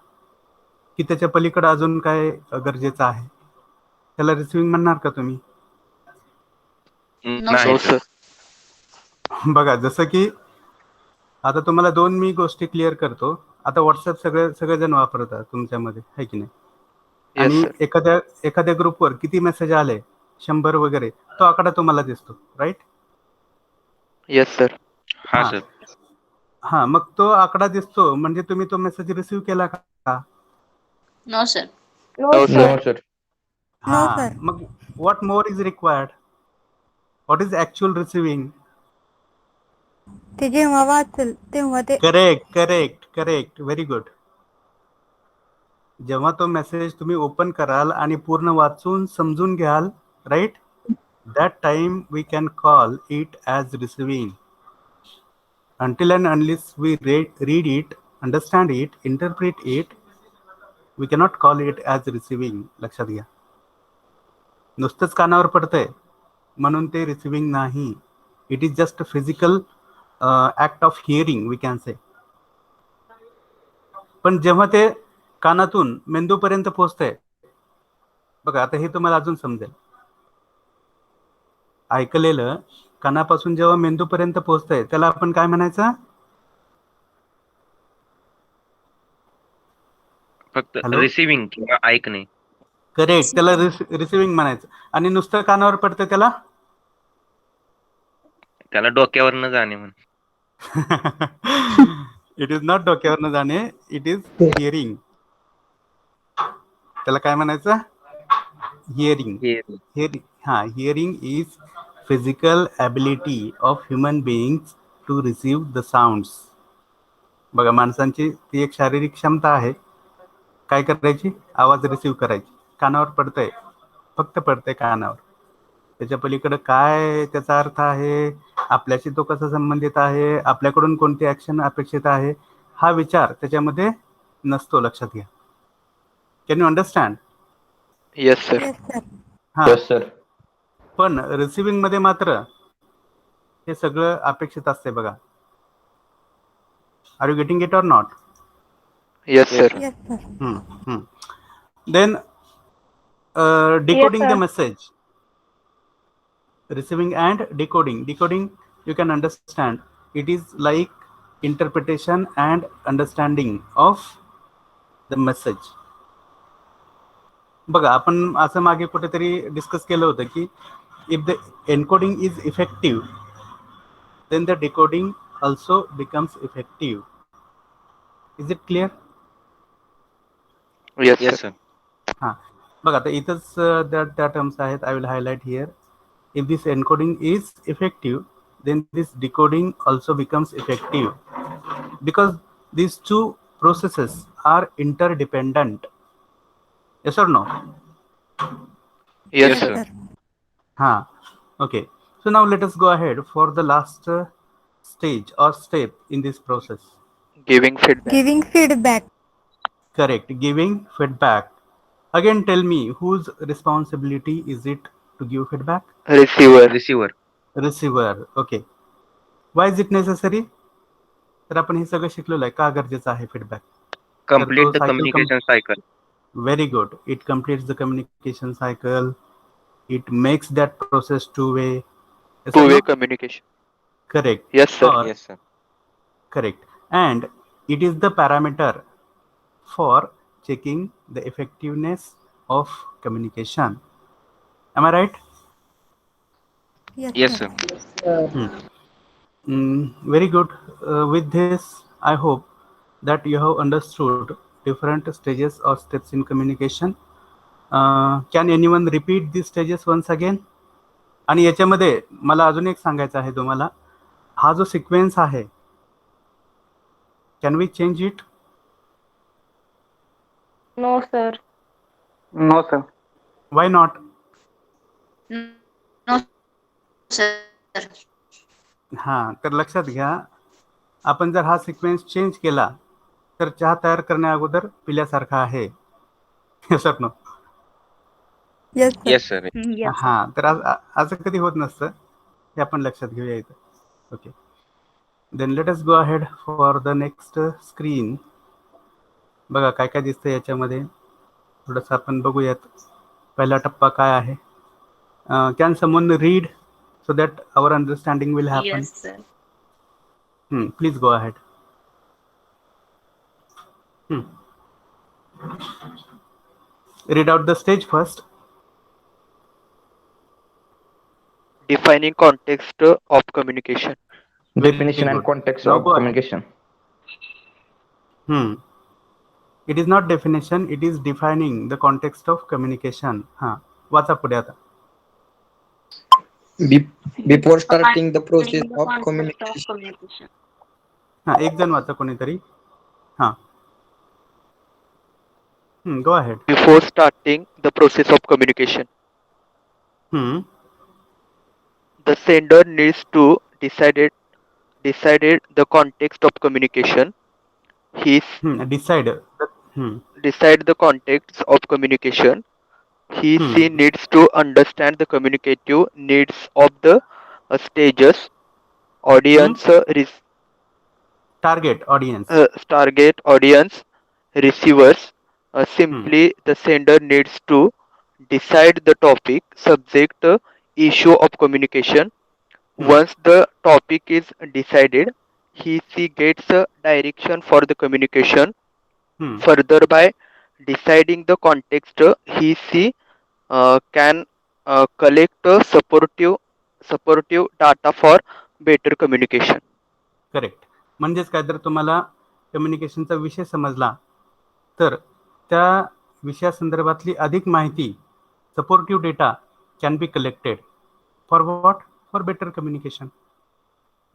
[SPEAKER 1] की त्याच्या पलीकडे अजून काय गरजेचं आहे? त्याला रिसिव्हिंग म्हणणार का तुम्ही?
[SPEAKER 2] No, sir.
[SPEAKER 1] बघा, जसं की आता तुम्हाला दोन मी गोष्टी क्लिअर करतो. आता व्हॉट्सअप सगळेजण वापरतात तुमच्यामध्ये, आहे की नाही?
[SPEAKER 2] Yes,
[SPEAKER 1] आणि
[SPEAKER 2] sir.
[SPEAKER 1] एखाद्या ग्रुपवर किती मेसेज आले, 100 वगैरे, तो आकडा तुम्हाला दिसतो, राईट?
[SPEAKER 2] Yes, sir.
[SPEAKER 9] हा सर.
[SPEAKER 1] हा, मग तो आकडा दिसतो म्हणजे तुम्ही तो मेसेज रिसीव्ह केला का?
[SPEAKER 8] No sir.
[SPEAKER 2] No, sir.
[SPEAKER 9] No sir.
[SPEAKER 1] हा,
[SPEAKER 6] No, sir.
[SPEAKER 1] मग what more is required? What is actual receiving?
[SPEAKER 6] ते जेव्हा वाचेल तेव्हा ते
[SPEAKER 1] करेक्ट, व्हेरी गुड. जेव्हा तो मेसेज तुम्ही ओपन कराल आणि पूर्ण वाचून समजून घ्याल, right, that time we can call it as receiving. Until and unless we read it, understand it, interpret it, we cannot call it as receiving. लक्षात घ्या. नुसतंच कानावर पडतंय म्हणून ते रिसिव्हिंग नाही. It is just physical act of hearing, we can say. पण जेव्हा ते कानातून मेंदूपर्यंत पोहोचतंय, बघा आता हे तुम्हाला अजून समजेल. ऐकलेलं कानापासून जेव्हा मेंदूपर्यंत पोहोचतंय त्याला आपण काय म्हणायचं?
[SPEAKER 9] फक्त
[SPEAKER 1] Hello?
[SPEAKER 9] रिसिव्हिंग किंवा ऐकणे.
[SPEAKER 1] करेक्ट, त्याला रिसिव्हिंग म्हणायचं. आणि नुसतं कानावर पडतं त्याला
[SPEAKER 9] त्याला डोक्यावर न जाणे म्हणून.
[SPEAKER 1] इट इज नॉट डोक्यावरनं जाणे, इट इज हिअरिंग. त्याला काय म्हणायचं? Hearing. Hearing is physical ability of human beings to receive the sounds. बघा, माणसांची ती एक शारीरिक क्षमता आहे. काय करायची? आवाज रिसीव्ह करायची. कानावर पडतंय, फक्त पडतंय कानावर. त्याच्या पलीकडं काय त्याचा अर्थ आहे, आपल्याशी तो कसा संबंधित आहे, आपल्याकडून कोणती ऍक्शन अपेक्षित आहे, हा विचार त्याच्यामध्ये नसतो. लक्षात घ्या. Can you understand?
[SPEAKER 2] Yes, sir.
[SPEAKER 6] Yes, sir.
[SPEAKER 1] हा,
[SPEAKER 9] Yes sir.
[SPEAKER 1] पण रिसिव्हिंग मध्ये मात्र हे सगळं अपेक्षित असते. बघा, are you getting it or not?
[SPEAKER 2] Yes, sir.
[SPEAKER 6] Yes, sir.
[SPEAKER 1] Then decoding
[SPEAKER 8] Yes,
[SPEAKER 1] the
[SPEAKER 8] sir.
[SPEAKER 1] message. Receiving and decoding. Decoding, you can understand. It is like interpretation and understanding of the message. बघा, आपण असं मागे कुठेतरी discuss केलं होतं की if the encoding is effective, then the decoding also becomes effective. Is it clear?
[SPEAKER 2] Yes,
[SPEAKER 9] Yes
[SPEAKER 2] sir.
[SPEAKER 9] sir.
[SPEAKER 1] हां, बघा आता इथंच त्या टर्म्स आहेत. I will highlight here. If this encoding is effective, then this decoding also becomes effective because these two processes are interdependent. Yes or no?
[SPEAKER 2] Yes,
[SPEAKER 9] Yes,
[SPEAKER 2] sir.
[SPEAKER 9] sir.
[SPEAKER 1] Okay. So now let us go ahead for the last stage or step in this process.
[SPEAKER 2] Giving feedback.
[SPEAKER 6] Giving feedback.
[SPEAKER 1] Correct. Giving feedback. Again, tell me, whose responsibility is it to give feedback?
[SPEAKER 2] Receiver.
[SPEAKER 9] Receiver.
[SPEAKER 1] Receiver. Okay. Why is it necessary? तर आपण हे सगळं शिकलेलं आहे. का गरजेचं आहे feedback?
[SPEAKER 9] Complete the communication cycle.
[SPEAKER 1] Very good. It completes the communication cycle. It makes that process two-way. Yes or
[SPEAKER 2] Two-way
[SPEAKER 1] no?
[SPEAKER 2] communication.
[SPEAKER 1] Correct.
[SPEAKER 2] Yes, sir.
[SPEAKER 1] Or
[SPEAKER 9] Yes sir.
[SPEAKER 1] correct. And it is the parameter for checking the effectiveness of communication. Am I right?
[SPEAKER 9] Yes sir.
[SPEAKER 1] Very good. With this, I hope that you have understood different stages or steps in communication. Can anyone repeat these stages once again? आणि याच्यामध्ये मला अजून एक सांगायचं आहे तुम्हाला, हा जो सिक्वेन्स आहे, can we change it?
[SPEAKER 8] No sir.
[SPEAKER 3] No, sir.
[SPEAKER 1] Why not?
[SPEAKER 10] No, sir.
[SPEAKER 1] हां, तर लक्षात घ्या, आपण जर हा सिक्वेन्स चेंज केला तर चहा तयार करण्या अगोदर पिल्यासारखा आहे. Sir no?
[SPEAKER 6] Yes sir.
[SPEAKER 9] Yes sir.
[SPEAKER 1] हां, तर असं कधी होत नसतं, हे आपण लक्षात घेऊया इथं. Okay, then let us go ahead for the next screen. बघा काय काय दिसतं याच्यामध्ये, थोडंसं आपण बघूयात. पहिला टप्पा काय आहे? Can someone read so that our understanding will happen?
[SPEAKER 10] Yes, sir.
[SPEAKER 1] Please go ahead. Read out the stage first.
[SPEAKER 2] Defining context of communication.
[SPEAKER 1] Definition and context of communication. It is not definition, it is defining the context of communication. वाचा पुढे आता.
[SPEAKER 10] Before starting the process of communication.
[SPEAKER 1] एक जण वाचा कोणीतरी. Go ahead.
[SPEAKER 2] Before starting the process of communication, the sender needs to decide the context of communication.
[SPEAKER 1] Decide.
[SPEAKER 2] Decide the context of communication. She needs to understand the communicative needs of the stages, audience,
[SPEAKER 1] Target audience.
[SPEAKER 2] target audience, receivers. Simply, the sender needs to decide the topic, subject, issue of communication. Once the topic is decided, she gets a direction for the communication. Further, by deciding the context, she can collect supportive data for better communication.
[SPEAKER 1] Correct. म्हणजेच काय, जर तुम्हाला कम्युनिकेशनचा विषय समजला तर त्या विषयासंदर्भातली अधिक माहिती, supportive data can be collected for what? For better communication.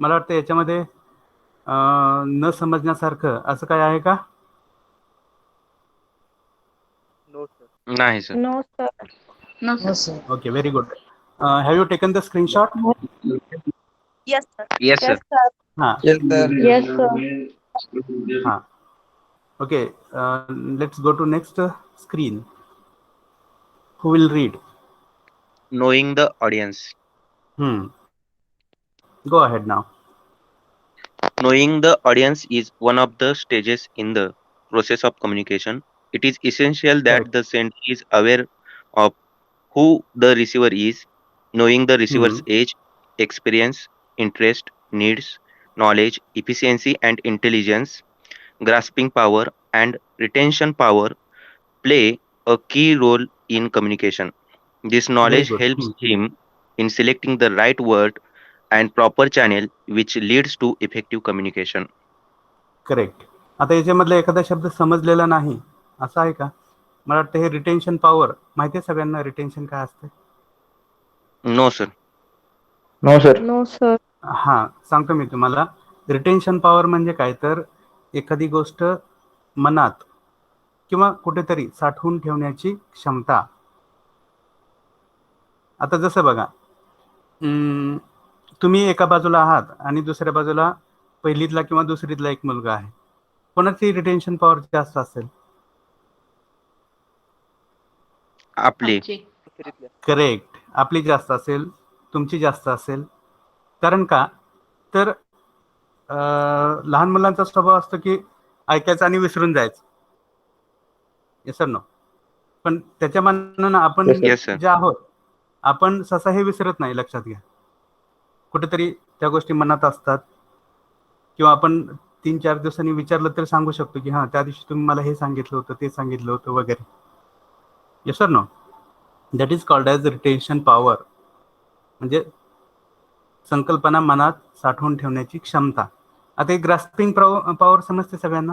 [SPEAKER 1] मला वाटतं याच्यामध्ये न समजण्यासारखं असं काय आहे का?
[SPEAKER 9] नाही sir.
[SPEAKER 8] No sir.
[SPEAKER 10] No, sir.
[SPEAKER 1] Okay, very good. Have you taken the screenshot?
[SPEAKER 10] Yes, sir.
[SPEAKER 9] Yes sir.
[SPEAKER 8] Yes, sir. Yes, sir.
[SPEAKER 1] Okay, let's go to next screen. Who will read?
[SPEAKER 9] Knowing the audience.
[SPEAKER 1] Go ahead now.
[SPEAKER 9] Knowing the audience is one of the stages in the process of communication. It is essential that
[SPEAKER 1] Correct.
[SPEAKER 9] the sender is aware of who the receiver is, knowing the receiver's age, experience, interest, needs, knowledge, efficiency, and intelligence, grasping power, and retention power play a key role in communication. This knowledge
[SPEAKER 1] good.
[SPEAKER 9] helps him in selecting the right word and proper channel, which leads to effective communication.
[SPEAKER 1] Correct. आता याच्यामधला एखादा शब्द समजलेला नाही असं आहे का? मला वाटतं हे retention power माहिती आहे सगळ्यांना. रिटेन्शन काय असते?
[SPEAKER 9] No, sir.
[SPEAKER 8] No sir.
[SPEAKER 1] सांगतो मी तुम्हाला. रिटेन्शन पॉवर म्हणजे काय, तर एखादी गोष्ट मनात किंवा कुठेतरी साठवून ठेवण्याची क्षमता. आता जसं बघा, तुम्ही एका बाजूला आहात आणि दुसऱ्या बाजूला पहिलीतला किंवा दुसरीतला एक मुलगा आहे. कोणाची रिटेन्शन पॉवर जास्त असेल?
[SPEAKER 9] आपली.
[SPEAKER 1] करेक्ट. आपली जास्त असेल, तुमची जास्त असेल. कारण का, तर लहान मुलांचा स्वभाव असतो की ऐकायचं आणि विसरून जायचं. Yes no? पण त्याच्या मानानं आपण
[SPEAKER 9] Yes, sir.
[SPEAKER 1] जे आहोत, आपण सहसा हे विसरत नाही. लक्षात घ्या, कुठेतरी त्या गोष्टी मनात असतात किंवा आपण 3-4 दिवसांनी विचारलं तर सांगू शकतो की त्या दिवशी तुम्ही मला हे सांगितलं होतं, ते सांगितलं होतं वगैरे. Yes no? That is called as retention power. म्हणजे संकल्पना मनात साठवून ठेवण्याची क्षमता. आता एक ग्रास्पिंग पॉवर समजते सगळ्यांना?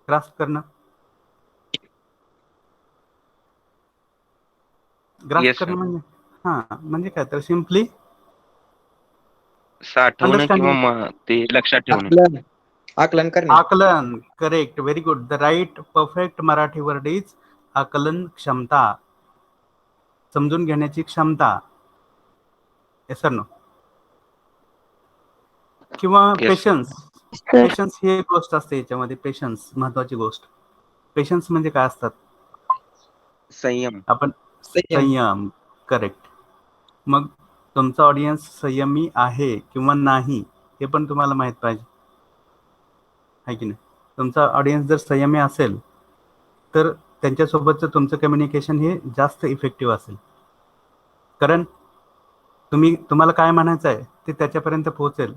[SPEAKER 1] ग्रास्प करणं. ग्रास्प
[SPEAKER 9] Yes,
[SPEAKER 1] करणं
[SPEAKER 9] sir.
[SPEAKER 1] म्हणजे हा म्हणजे काय तर सिम्पली
[SPEAKER 9] साठवणं किंवा
[SPEAKER 1] अंडरस्टँडिंग,
[SPEAKER 9] ते लक्षात ठेवणे.
[SPEAKER 10] आकलन करणे.
[SPEAKER 1] आकलन. Correct, very good. The right perfect Marathi word is आकलन क्षमता, समजून घेण्याची क्षमता. Yes sir no. किंवा
[SPEAKER 9] Yes.
[SPEAKER 1] पेशन्स.
[SPEAKER 6] सर
[SPEAKER 1] पेशन्स ही एक गोष्ट असते याच्यामध्ये. पेशन्स महत्वाची गोष्ट. पेशन्स म्हणजे काय असतात?
[SPEAKER 9] संयम.
[SPEAKER 1] आपण
[SPEAKER 10] संयम.
[SPEAKER 1] संयम. करेक्ट. मग तुमचा ऑडियन्स संयमी आहे किंवा नाही हे पण तुम्हाला माहित पाहिजे, आहे की नाही? तुमचा ऑडियन्स जर संयमी असेल तर त्यांच्यासोबतचं तुमचं कम्युनिकेशन हे जास्त इफेक्टिव्ह असेल, कारण तुम्हाला काय म्हणायचं आहे ते त्याच्यापर्यंत पोहोचेल,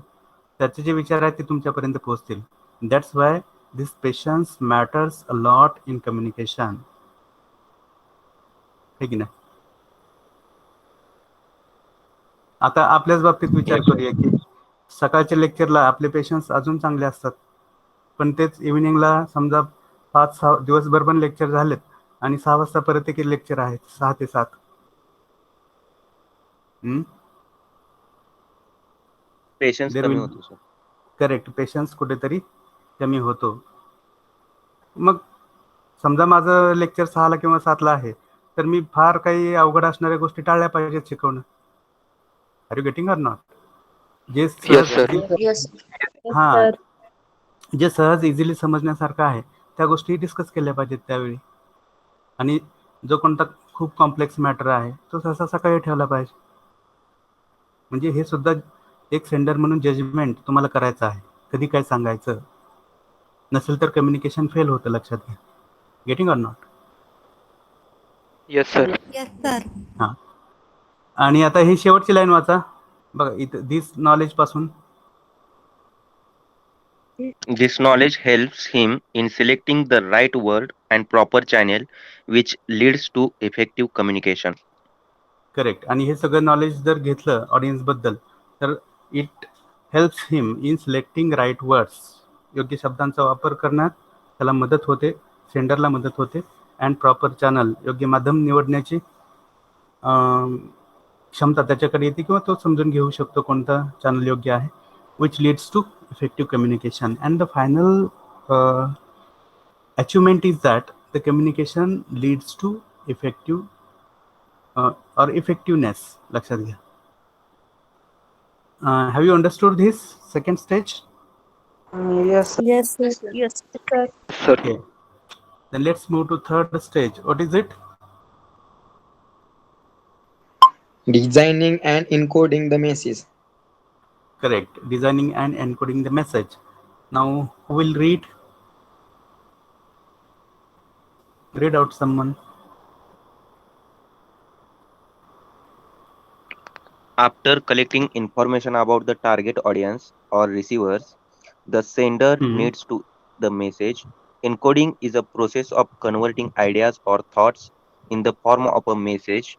[SPEAKER 1] त्याचे जे विचार आहेत ते तुमच्यापर्यंत पोहोचतील. That's why this patience matters a lot in communication, आहे की नाही? आता आपल्याच बाबतीत विचार करूया की सकाळच्या लेक्चरला आपले पेशन्स अजून चांगले असतात, पण तेच इव्हिनिंगला समजा 5-6 दिवसभर पण लेक्चर झालेत आणि 6 वाजता परत एक लेक्चर आहे 6 ते 7.
[SPEAKER 9] पेशन्स कमी होतो सर.
[SPEAKER 1] करेक्ट, पेशन्स कुठेतरी कमी होतो. मग समजा माझं लेक्चर 6ला किंवा 7ला आहे, तर मी फार काही अवघड असणाऱ्या गोष्टी टाळल्या पाहिजेत शिकवणं. Are you getting or not? जे
[SPEAKER 2] Yes, sir.
[SPEAKER 1] हा, जे सहज इझिली समजण्यासारखं आहे त्या गोष्टी डिस्कस केल्या पाहिजेत त्यावेळी. आणि जो कोणता खूप कॉम्प्लेक्स मॅटर आहे तो सहसा सकाळी ठेवला पाहिजे. म्हणजे हे सुद्धा एक सेंडर म्हणून जजमेंट तुम्हाला करायचं आहे, कधी काय सांगायचं. नसेल तर कम्युनिकेशन फेल होतं, लक्षात घ्या. Getting or not?
[SPEAKER 2] Yes, sir.
[SPEAKER 6] Yes sir.
[SPEAKER 1] हां. आणि आता ही शेवटची लाईन वाचा बघा इथं, दिस नॉलेज पासून.
[SPEAKER 9] This knowledge helps him in selecting the right word and proper channel, which leads to effective communication.
[SPEAKER 1] Correct. आणि हे सगळं नॉलेज जर घेतलं ऑडियन्स बद्दल तर it helps him in selecting right words, योग्य शब्दांचा वापर करण्यात त्याला मदत होते, सेंडरला मदत होते. अँड प्रॉपर चॅनल, योग्य माध्यम निवडण्याची क्षमता त्याच्याकडे येते किंवा तो समजून घेऊ शकतो कोणता चॅनल योग्य आहे, which leads to effective communication. And the final achievement is that the communication leads to effective or effectiveness. लक्षात घ्या. Have you understood this second stage?
[SPEAKER 10] Yes.
[SPEAKER 6] Yes sir. Yes sir.
[SPEAKER 2] Sir.
[SPEAKER 1] Okay. Then let's move to third stage. What is it?
[SPEAKER 10] Designing and encoding the message.
[SPEAKER 1] Correct. Designing and encoding the message. Now, who will read? Read out someone.
[SPEAKER 9] After collecting information about the target audience or receivers, the sender needs to the message. Encoding is a process of converting ideas or thoughts in the form of a message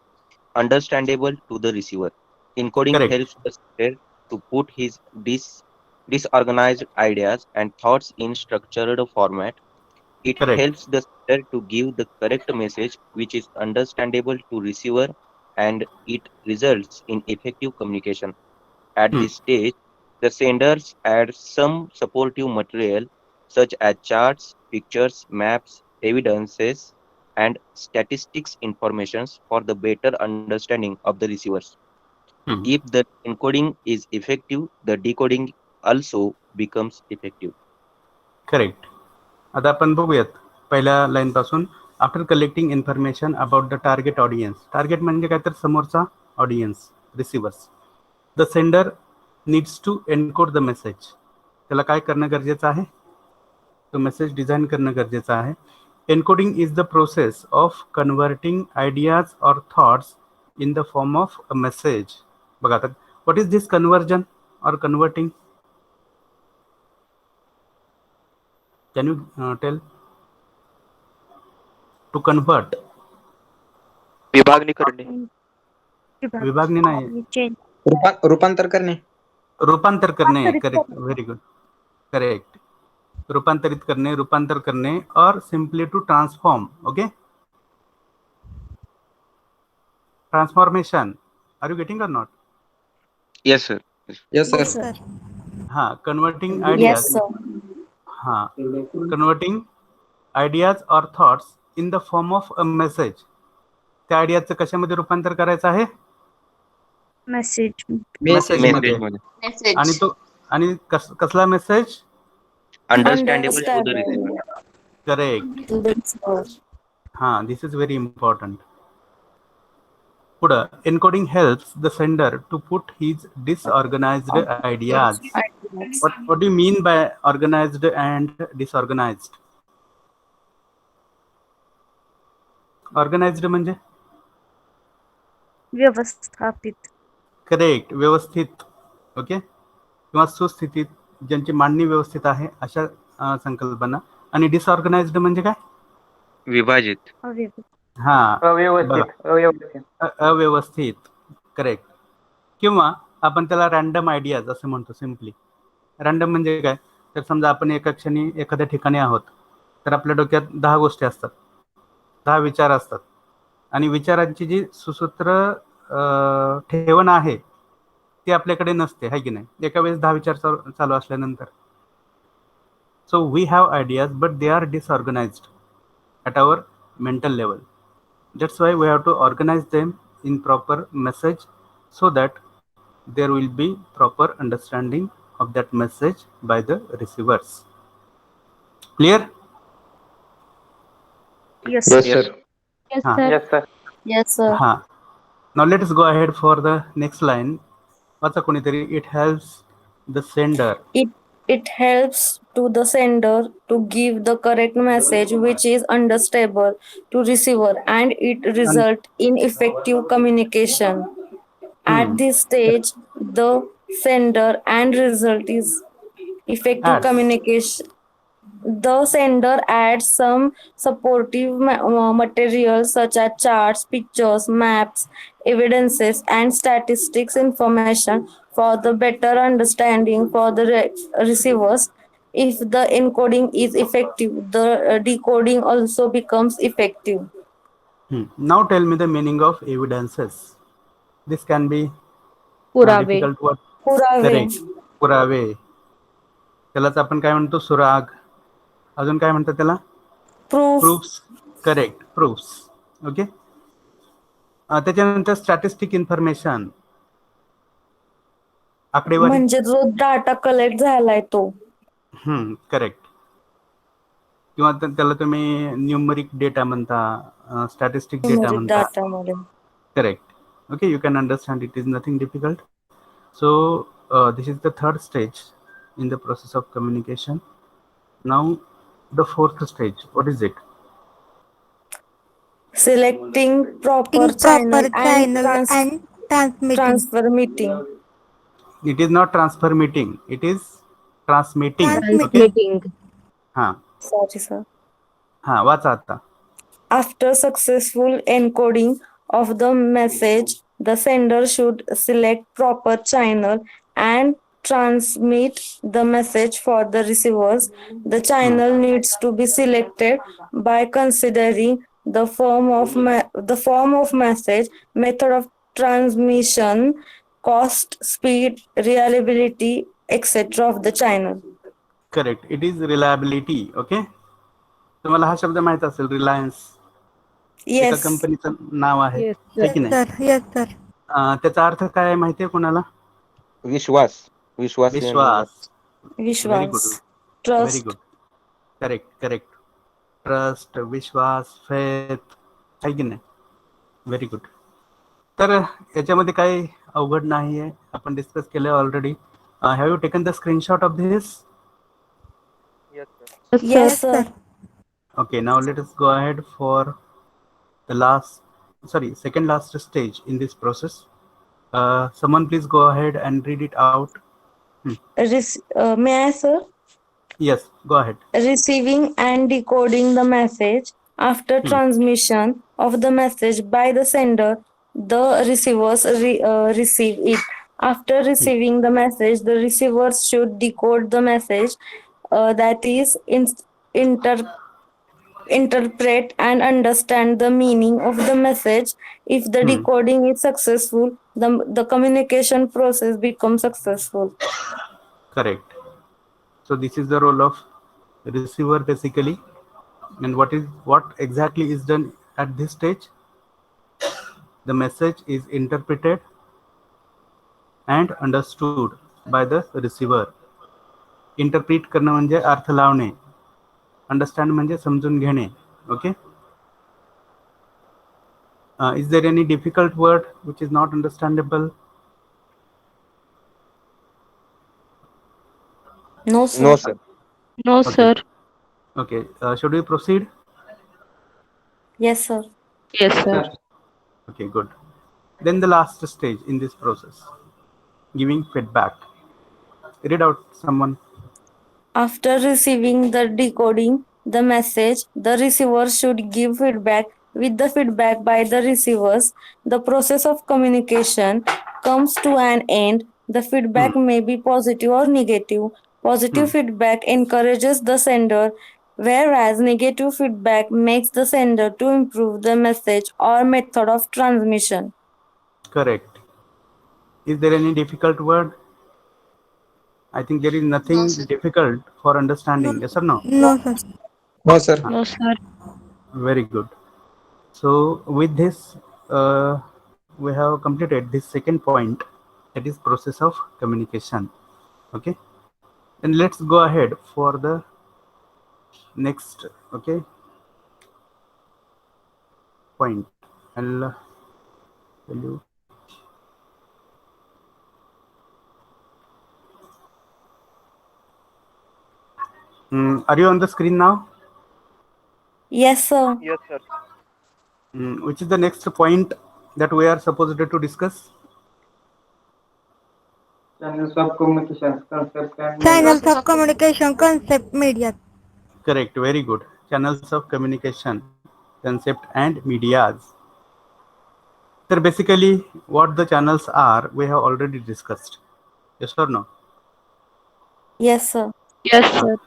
[SPEAKER 9] understandable to the receiver. Encoding
[SPEAKER 1] Correct.
[SPEAKER 9] helps the sender to put his disorganized ideas and thoughts in structured format. It
[SPEAKER 1] Correct.
[SPEAKER 9] helps the sender to give the correct message which is understandable to receiver, and it results in effective communication. At this stage, the senders add some supportive material such as charts, pictures, maps, evidences, and statistics informations for the better understanding of the receivers. If the encoding is effective, the decoding also becomes effective.
[SPEAKER 1] Correct. आता आपण बघूयात पहिल्या line पासून. After collecting information about the target audience. Target म्हणजे काय तर समोरचा audience, receivers. The sender needs to encode the message. त्याला काय करणं गरजेचं आहे? तो मेसेज डिझाईन करणं गरजेचं आहे. Encoding is the process of converting ideas or thoughts in the form of a message. बघा आता, what is this conversion or converting? Can you tell? To convert.
[SPEAKER 2] विभागणी करणे.
[SPEAKER 1] विभागणी नाही,
[SPEAKER 6] चेंज.
[SPEAKER 10] रूपांतर करणे.
[SPEAKER 1] रूपांतर करणे. Correct, very good. करेक्ट. रूपांतरित करणे, रूपांतर करणे, or simply to transform. Okay, transformation. Are you getting or not?
[SPEAKER 9] Yes, sir.
[SPEAKER 10] Yes, sir.
[SPEAKER 6] Yes, sir.
[SPEAKER 1] Converting
[SPEAKER 6] Yes,
[SPEAKER 1] ideas.
[SPEAKER 6] sir.
[SPEAKER 1] Converting ideas or thoughts in the form of a message. त्या आयडियाचं कशामध्ये रूपांतर करायचं आहे?
[SPEAKER 6] Message.
[SPEAKER 10] Message
[SPEAKER 1] मध्ये.
[SPEAKER 10] मध्ये.
[SPEAKER 1] आणि कसला message?
[SPEAKER 9] Understandable to the receiver.
[SPEAKER 1] Correct. This is very important. पुढं encoding helps the sender to put his disorganized ideas. What do you mean by organized and disorganized? Organized म्हणजे
[SPEAKER 6] व्यवस्थापित.
[SPEAKER 1] करेक्ट, व्यवस्थित. Okay, किंवा सुस्थितीत, ज्यांची मांडणी व्यवस्थित आहे अशा संकल्पना. आणि डिसऑर्गनाइज्ड म्हणजे काय?
[SPEAKER 9] विभाजित.
[SPEAKER 1] अव्यवस्थित. करेक्ट. किंवा आपण त्याला रॅन्डम आयडियाज असं म्हणतो. सिम्पली रॅन्डम म्हणजे काय? तर समजा आपण एका क्षणी एखाद्या ठिकाणी आहोत, तर आपल्या डोक्यात 10 गोष्टी असतात, 10 विचार असतात, आणि विचारांची जी सुसूत्र ठेवण आहे ती आपल्याकडे नसते, है की नाही? एका वेळेस 10 विचार चालू असल्यानंतर. So we have ideas but they are disorganised at our mental level. That's why we have to organize them in proper message so that there will be proper understanding of that message by the receivers. Clear?
[SPEAKER 6] Yes,
[SPEAKER 10] Yes, sir.
[SPEAKER 8] Yes, sir.
[SPEAKER 3] Yes, sir.
[SPEAKER 6] Yes, sir.
[SPEAKER 1] Now let us go ahead for the next line. वाचा कोणीतरी. It helps the sender.
[SPEAKER 6] It helps to the sender to give the correct message which is understandable to receiver, and it result in effective communication. At this stage, the sender and result is effective
[SPEAKER 1] Adds.
[SPEAKER 6] communication. The sender adds some supportive materials such as charts, pictures, maps, evidences, and statistics information for the better understanding for the receivers. If the encoding is effective, the decoding also becomes effective.
[SPEAKER 1] Now tell me the meaning of evidences. This can be
[SPEAKER 8] पुरावे.
[SPEAKER 1] difficult word.
[SPEAKER 6] पुरावे.
[SPEAKER 1] Correct. पुरावे. त्यालाच आपण काय म्हणतो? सुराग. अजून काय म्हणतात त्याला? प्रूफ्स. Correct, proofs. ओके. त्याच्यानंतर स्टॅटिस्टिक इन्फॉर्मेशन, आकडेवारी.
[SPEAKER 6] म्हणजे जो डाटा कलेक्ट झालाय तो.
[SPEAKER 1] करेक्ट. किंवा त्याला तुम्ही न्यूमरिक डेटा म्हणता, स्टॅटिस्टिक डेटा म्हणता. Correct. Okay, you can understand it is nothing difficult. So this is the third stage in the process of communication. Now the fourth stage, what is it?
[SPEAKER 6] Selecting proper channel and transmitting.
[SPEAKER 1] It is not transmitting, it is transmitting.
[SPEAKER 8] Transmitting.
[SPEAKER 6] Sorry, sir.
[SPEAKER 1] वाचा आता.
[SPEAKER 6] After successful encoding of the message, the sender should select proper channel and transmit the message for the receivers. The channel needs to be selected by considering the form of message, method of transmission, cost, speed, reliability, etc. of the channel.
[SPEAKER 1] Correct. It is reliability. Okay. तुम्हाला हा शब्द माहित असेल, रिलायन्स. एका कंपनीचं नाव आहे, ठीक नाही? त्याचा अर्थ काय माहितीये कोणाला?
[SPEAKER 9] विश्वास.
[SPEAKER 1] विश्वास.
[SPEAKER 6] Very good. Trust.
[SPEAKER 1] Very good. Correct. Trust, विश्वास, फेथ, आहे की नाही? Very good. तर याच्यामध्ये काही अवघड नाहीये, आपण डिस्कस केलं already. Have you taken the screenshot of this?
[SPEAKER 6] Yes, sir.
[SPEAKER 1] Okay, now let us go ahead for the second last stage in this process. Someone please go ahead and read it out.
[SPEAKER 6] May I, sir?
[SPEAKER 1] Yes, go ahead.
[SPEAKER 6] Receiving and decoding the message. After transmission of the message by the sender, the receivers receive it. After receiving the message, the receivers should decode the message, that is, interpret and understand the meaning of the message. If the decoding is successful, the communication process becomes successful.
[SPEAKER 1] Correct. So this is the role of receiver basically. And what exactly is done at this stage? The message is interpreted and understood by the receiver. Interpret करणं म्हणजे अर्थ लावणे, understand म्हणजे समजून घेणे. Okay. Is there any difficult word which is not understandable?
[SPEAKER 6] No, sir.
[SPEAKER 10] No, sir.
[SPEAKER 8] No,
[SPEAKER 1] Okay.
[SPEAKER 8] sir.
[SPEAKER 1] Okay. Should we proceed?
[SPEAKER 6] Yes, sir.
[SPEAKER 8] Yes, sir.
[SPEAKER 1] Okay, good. Then the last stage in this process, giving feedback. Read out someone.
[SPEAKER 6] After receiving the decoding the message, the receiver should give feedback. With the feedback by the receivers, the process of communication comes to an end. The feedback may be positive or negative. Positive feedback encourages the sender, whereas negative feedback makes the sender to improve the message or method of transmission.
[SPEAKER 1] Correct. Is there any difficult word? I think there is nothing difficult for understanding. Yes or no?
[SPEAKER 4] No, sir.
[SPEAKER 10] No, sir.
[SPEAKER 8] No, sir.
[SPEAKER 1] Very good. So with this, we have completed this second point, that is process of communication. Okay. Then let's go ahead for the next, okay, point. I'll tell you. Are you on the screen now?
[SPEAKER 6] Yes, sir.
[SPEAKER 2] Yes, sir.
[SPEAKER 1] Which is the next point that we are supposed to discuss?
[SPEAKER 3] Channels of communication concept and
[SPEAKER 4] Channels of communication concept media.
[SPEAKER 1] Correct. Very good. Channels of communication concept and medias. So basically, what the channels are, we have already discussed. Yes or no?
[SPEAKER 6] Yes, sir.
[SPEAKER 8] Yes, sir.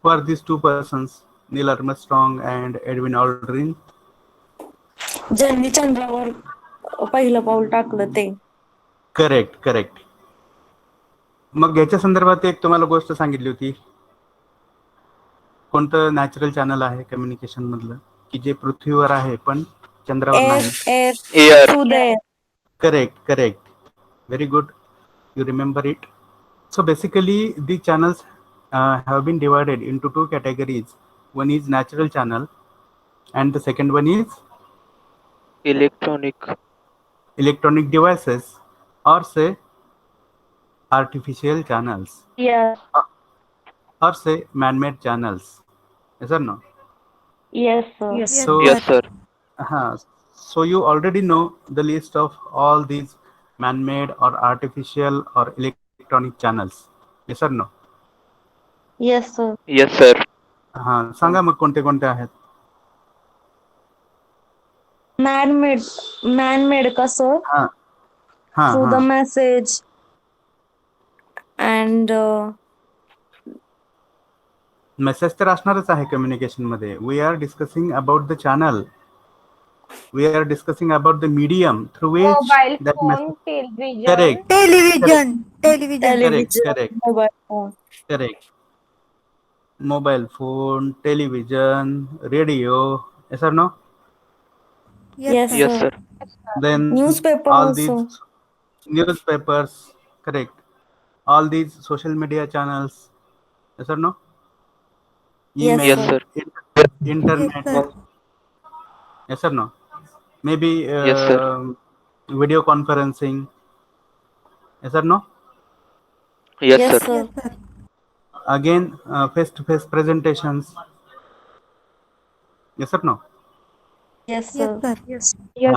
[SPEAKER 1] Who are these two persons? Neil Armstrong and Edwin Aldrin.
[SPEAKER 6] ज्यांनी चंद्रावर पहिलं पाऊल टाकलं ते.
[SPEAKER 1] Correct correct. मग याच्या संदर्भात एक तुम्हाला गोष्ट सांगितली होती. कोणतं नॅचरल चॅनल आहे कम्युनिकेशन मधलं की जे पृथ्वीवर आहे पण चंद्रावर नाही?
[SPEAKER 2] Air.
[SPEAKER 1] Correct, correct. Very good. You remember it. So basically, the channels have been divided into two categories. One is natural channel, and the second one is
[SPEAKER 2] Electronic
[SPEAKER 1] devices, or say artificial channels,
[SPEAKER 6] Yes.
[SPEAKER 1] or say man-made channels. Yes or no?
[SPEAKER 6] Yes, sir.
[SPEAKER 4] Yes,
[SPEAKER 1] So,
[SPEAKER 2] Yes, sir.
[SPEAKER 1] So you already know the list of all these man-made or artificial or electronic channels. Yes or no?
[SPEAKER 6] Yes, sir.
[SPEAKER 2] Yes, sir.
[SPEAKER 1] सांगा मग कोणते कोणते आहेत?
[SPEAKER 6] Man-made का sir? Through the message and
[SPEAKER 1] message तर असणारच आहे communication मध्ये. We are discussing about the channel. We are discussing about the medium through which
[SPEAKER 8] Mobile
[SPEAKER 1] that
[SPEAKER 8] phone,
[SPEAKER 1] message.
[SPEAKER 8] television.
[SPEAKER 1] Correct.
[SPEAKER 4] Television.
[SPEAKER 1] Correct.
[SPEAKER 6] mobile phone.
[SPEAKER 1] Correct. Mobile phone, television, radio. Yes or no?
[SPEAKER 6] Yes,
[SPEAKER 2] Yes,
[SPEAKER 6] sir.
[SPEAKER 2] sir.
[SPEAKER 1] Then
[SPEAKER 6] Newspaper
[SPEAKER 1] all
[SPEAKER 6] also.
[SPEAKER 1] these newspapers. Correct. All these social media channels. Yes or no?
[SPEAKER 6] Yes,
[SPEAKER 1] Email,
[SPEAKER 2] Yes, sir.
[SPEAKER 1] internet. Yes or no? Maybe
[SPEAKER 2] Yes, sir.
[SPEAKER 1] video conferencing. Yes or no?
[SPEAKER 2] Yes,
[SPEAKER 6] Yes,
[SPEAKER 2] sir.
[SPEAKER 6] sir.
[SPEAKER 1] Again, face-to-face presentations. Yes or no?
[SPEAKER 6] Yes, sir.
[SPEAKER 4] Yes.
[SPEAKER 8] Yes.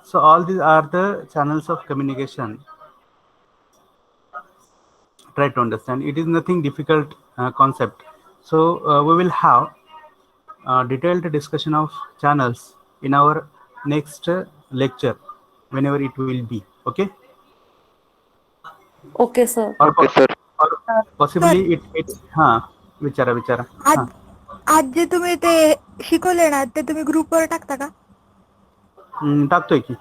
[SPEAKER 1] So all these are the channels of communication. Try to understand. It is nothing difficult concept. So we will have detailed discussion of channels in our next lecture whenever it will be. Okay.
[SPEAKER 6] Okay, sir.
[SPEAKER 2] Okay, sir.
[SPEAKER 1] Or possibly it विचारा विचारा.
[SPEAKER 4] आज आज जे तुम्ही ते शिकवले ना ते तुम्ही ग्रुपवर टाकता का?
[SPEAKER 1] टाकतोय की,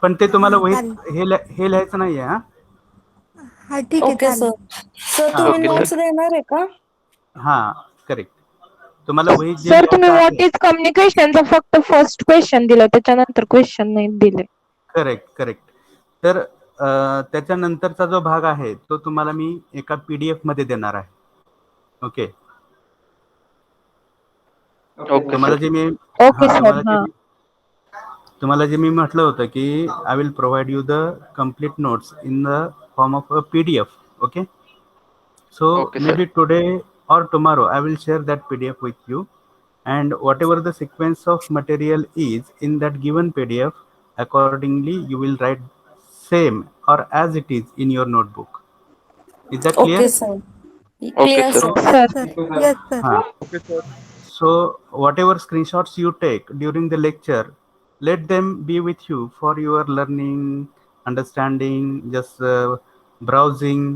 [SPEAKER 1] पण ते तुम्हाला वहीत
[SPEAKER 4] चालेल.
[SPEAKER 1] हे लिहायचं नाहीये.
[SPEAKER 4] हा ठीक आहे
[SPEAKER 6] ओके सर.
[SPEAKER 4] चालेल.
[SPEAKER 6] सर तुम्ही
[SPEAKER 2] Okay, sir.
[SPEAKER 6] नोट्स देणार आहे का?
[SPEAKER 1] हा करेक्ट. तुम्हाला वहीत जे
[SPEAKER 8] सर तुम्ही
[SPEAKER 1] लिहायचं
[SPEAKER 8] व्हॉट
[SPEAKER 1] आहे.
[SPEAKER 8] इज कम्युनिकेशनचा फक्त फर्स्ट क्वेश्चन दिलं, त्याच्यानंतर क्वेश्चन नाही दिले.
[SPEAKER 1] करेक्ट. तर त्याच्यानंतरचा जो भाग आहे तो तुम्हाला मी एका PDF मध्ये देणार आहे. ओके.
[SPEAKER 2] Okay,
[SPEAKER 1] तुम्हाला
[SPEAKER 2] sir.
[SPEAKER 1] जे मी
[SPEAKER 8] ओके सर.
[SPEAKER 1] तुम्हाला जे मी म्हटलं होतं की I will provide you the complete notes in the form of a PDF. Okay. So
[SPEAKER 2] Okay, sir.
[SPEAKER 1] maybe today or tomorrow I will share that PDF with you, and whatever the sequence of material is in that given PDF, accordingly you will write same or as it is in your notebook. Is that clear?
[SPEAKER 6] Okay, sir.
[SPEAKER 2] Okay,
[SPEAKER 6] Clear,
[SPEAKER 2] sir.
[SPEAKER 6] sir.
[SPEAKER 8] Sir
[SPEAKER 4] Yes sir.
[SPEAKER 5] Okay, sir.
[SPEAKER 1] So whatever screenshots you take during the lecture, let them be with you for your learning, understanding, just browsing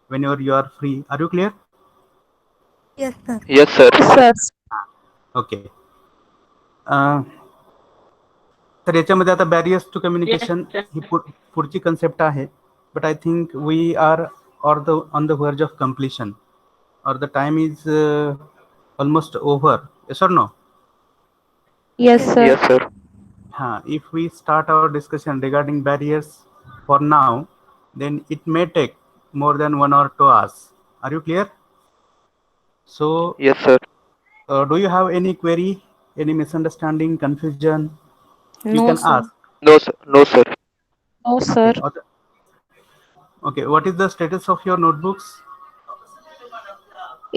[SPEAKER 1] whenever you are free. Are you clear?
[SPEAKER 4] Yes sir.
[SPEAKER 2] Yes, sir.
[SPEAKER 8] Sir
[SPEAKER 1] okay. तर याच्यामध्ये आता barriers to communication ही पुढची concept आहे. But I think we are on the verge of completion or the time is almost over. Yes or no?
[SPEAKER 8] Yes sir.
[SPEAKER 2] Yes, sir.
[SPEAKER 1] If we start our discussion regarding barriers for now, then it may take more than 1 or 2 hours. Are you clear? So
[SPEAKER 2] Yes, sir.
[SPEAKER 1] do you have any query, any misunderstanding, confusion? You
[SPEAKER 6] No,
[SPEAKER 1] can
[SPEAKER 6] sir.
[SPEAKER 1] ask.
[SPEAKER 2] No, sir. No, sir.
[SPEAKER 8] No sir.
[SPEAKER 1] Okay, what is the status of your notebooks?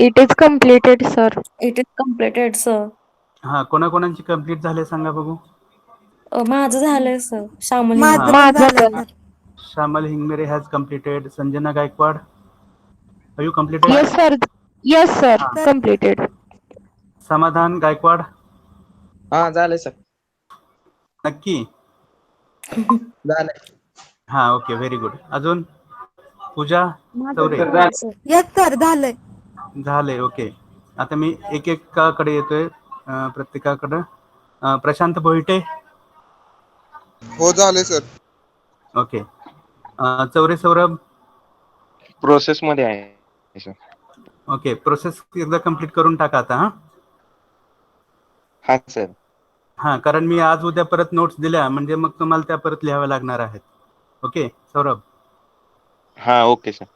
[SPEAKER 8] It is completed sir.
[SPEAKER 6] It is completed, sir.
[SPEAKER 1] कोणाकोणांची complete झाले सांगा बघू.
[SPEAKER 6] माझं झालंय sir. Shyamal
[SPEAKER 4] माझं
[SPEAKER 6] हिंगणे.
[SPEAKER 4] पण झालंय
[SPEAKER 8] पण.
[SPEAKER 4] Sir.
[SPEAKER 1] Shamal Hingmere has completed. Sanjana Gaikwad, have you completed?
[SPEAKER 8] Yes sir. Yes sir.
[SPEAKER 4] Sir.
[SPEAKER 8] Completed.
[SPEAKER 1] Samadhan Gaikwad,
[SPEAKER 10] हा झालंय सर.
[SPEAKER 1] नक्की.
[SPEAKER 10] झालंय.
[SPEAKER 1] Okay, very good. अजून पूजा
[SPEAKER 6] माझं
[SPEAKER 1] चौरे
[SPEAKER 6] झालंय, sir.
[SPEAKER 4] Yes sir झालंय.
[SPEAKER 1] झाले. ओके. आता मी एकेकाकडे येतोय, प्रत्येकाकडे. प्रशांत बोईटे.
[SPEAKER 5] हो झाले sir.
[SPEAKER 1] Okay. Chaure Saurabh.
[SPEAKER 9] Process मध्ये आहे सर.
[SPEAKER 1] ओके, प्रोसेस एकदा कंप्लीट करून टाका आता.
[SPEAKER 9] हा सर.
[SPEAKER 1] कारण मी आज उद्या परत नोट्स दिल्या म्हणजे मग तुम्हाला त्या परत लिहाव्या लागणार आहेत. ओके सौरभ.
[SPEAKER 9] हा okay sir.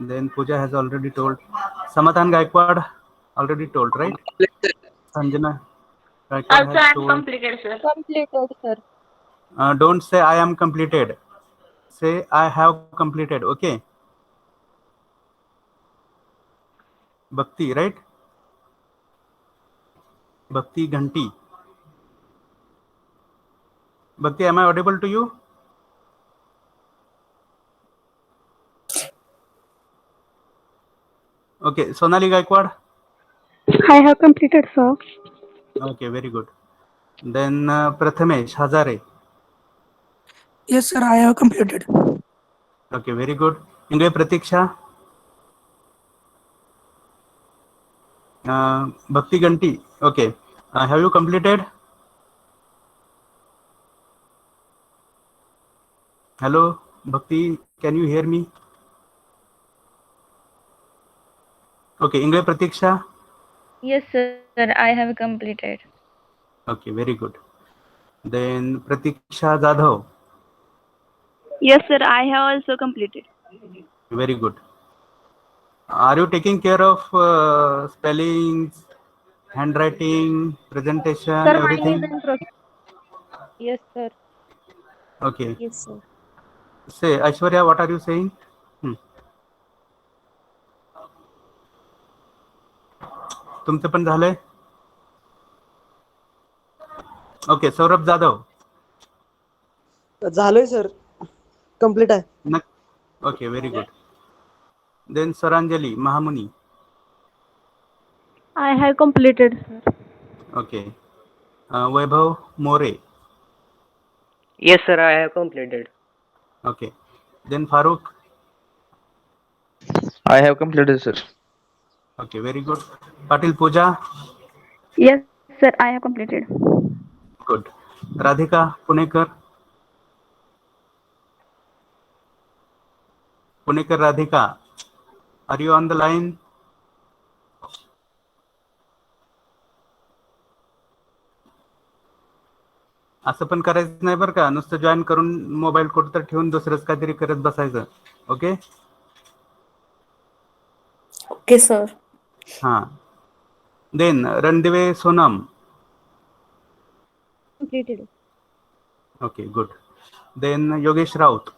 [SPEAKER 1] Then Pooja has already told. Samadhan Gaikwad already told, right? Sanjana Gaikwad has told.
[SPEAKER 3] Completed, sir.
[SPEAKER 8] Completed sir.
[SPEAKER 1] Don't say I am completed. Say I have completed. Okay. Bhakti, right? Bhakti Ghanti. Bhakti, am I audible to you? Okay. Sonali Gaikwad.
[SPEAKER 8] I have completed sir.
[SPEAKER 1] Okay, very good. Then Prathamesh Hazare.
[SPEAKER 11] Yes, sir, I have completed.
[SPEAKER 1] Okay, very good. Ingve Pratiksha. Bhakti Ganti. Okay. Have you completed? Hello, Bhakti. Can you hear me? Okay. Ingve Pratiksha.
[SPEAKER 12] Yes, sir, I have completed.
[SPEAKER 1] Okay, very good. Then Pratiksha Jadhav.
[SPEAKER 12] Yes, sir, I have also completed.
[SPEAKER 1] Very good. Are you taking care of spellings, handwriting, presentation,
[SPEAKER 8] Sir, mine
[SPEAKER 1] everything?
[SPEAKER 8] is in process. Yes, sir.
[SPEAKER 1] Okay.
[SPEAKER 6] Yes, sir.
[SPEAKER 1] Say, Aishwarya, what are you saying? तुमचं पण झालंय? Okay. Saurabh Jadhav.
[SPEAKER 10] झालंय sir. Complete आहे.
[SPEAKER 1] Okay, very good. Then Saranjali Mahamuni.
[SPEAKER 8] I have completed sir.
[SPEAKER 1] Okay. Vaibhav More.
[SPEAKER 13] Yes, sir, I have completed.
[SPEAKER 1] Okay. Then Farooq.
[SPEAKER 2] I have completed, sir.
[SPEAKER 1] Okay, very good. Patil Pooja.
[SPEAKER 12] Yes, sir, I have completed.
[SPEAKER 1] Good. Radhika Punekar. Punekar Radhika. Are you on the line? असं पण करायचं नाही बरं का, नुसतं join करून mobile कुठं तर ठेवून दुसरंच काहीतरी करत बसायचं. ओके.
[SPEAKER 6] Okay, sir.
[SPEAKER 1] हा. Then Randive Sonam.
[SPEAKER 8] Completed.
[SPEAKER 1] Okay, good. Then Yogesh Raut.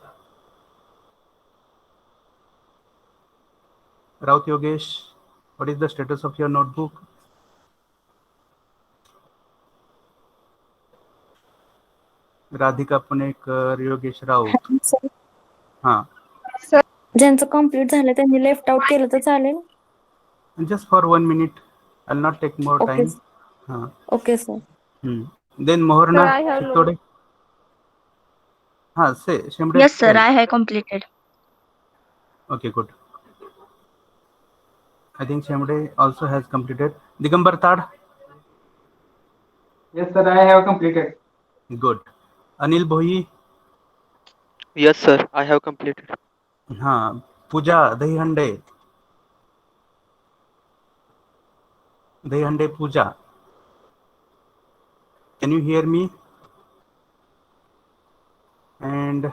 [SPEAKER 1] Raut Yogesh, what is the status of your notebook? Radhika Punekar, Yogesh Raut. हा.
[SPEAKER 6] ज्यांचं कम्प्लीट झालं त्यांनी लेफ्ट आउट केलं तर चालेल.
[SPEAKER 1] Just for 1 minute. I'll not take more
[SPEAKER 6] Okay.
[SPEAKER 1] time. हा.
[SPEAKER 6] Okay, sir.
[SPEAKER 1] Then Moharna
[SPEAKER 8] Sir, I have
[SPEAKER 1] Chittode. हा, say Shemre.
[SPEAKER 12] Yes, sir, I have completed.
[SPEAKER 1] Okay, good. I think Shemre also has completed. Digambar Tad.
[SPEAKER 3] Yes, sir, I have completed.
[SPEAKER 1] Good. Anil Bhoi.
[SPEAKER 2] Yes, sir, I have completed.
[SPEAKER 1] हा. Pooja Dahihande. Dahihande Pooja. Can you hear me? And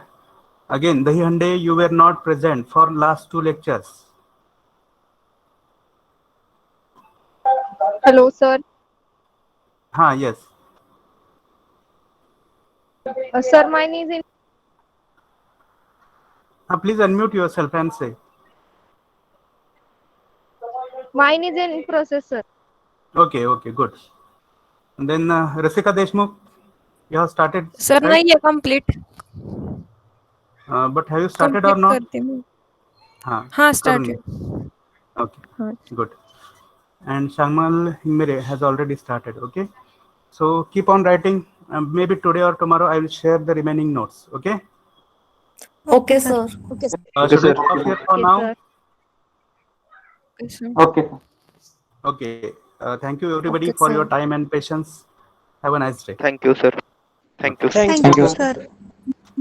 [SPEAKER 1] again, Dahihande, you were not present for last 2 lectures.
[SPEAKER 8] Hello, sir.
[SPEAKER 1] Yes.
[SPEAKER 8] Sir, mine is in.
[SPEAKER 1] Please unmute yourself and say.
[SPEAKER 8] Mine is in process, sir.
[SPEAKER 1] Okay, good. And then Rasika Deshmukh, you have started.
[SPEAKER 8] Sir,
[SPEAKER 1] right?
[SPEAKER 8] नहीं है complete.
[SPEAKER 1] But have you started or
[SPEAKER 8] Complete
[SPEAKER 1] not?
[SPEAKER 8] करते मैं.
[SPEAKER 1] हाँ,
[SPEAKER 8] हाँ,
[SPEAKER 1] करून
[SPEAKER 8] started.
[SPEAKER 1] घे. Okay,
[SPEAKER 8] हाँ.
[SPEAKER 1] good. And Shangmal Himere has already started. Okay, so keep on writing. Maybe today or tomorrow I will share the remaining notes. Okay.
[SPEAKER 6] Okay, sir.
[SPEAKER 4] Okay, sir.
[SPEAKER 2] Okay,
[SPEAKER 1] Should we
[SPEAKER 2] sir.
[SPEAKER 1] stop here for
[SPEAKER 8] Okay,
[SPEAKER 1] now?
[SPEAKER 8] sir. Okay, sir.
[SPEAKER 3] Okay, sir.
[SPEAKER 1] Okay. Thank you everybody
[SPEAKER 6] Okay,
[SPEAKER 1] for
[SPEAKER 6] sir.
[SPEAKER 1] your time and patience. Have a nice day.
[SPEAKER 2] Thank you, sir. Thank you.
[SPEAKER 4] Thank you, sir.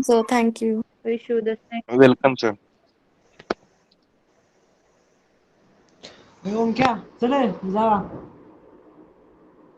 [SPEAKER 6] So thank you.
[SPEAKER 8] Wish you the same.
[SPEAKER 9] Welcome, sir.
[SPEAKER 11] ओम क्या चले जा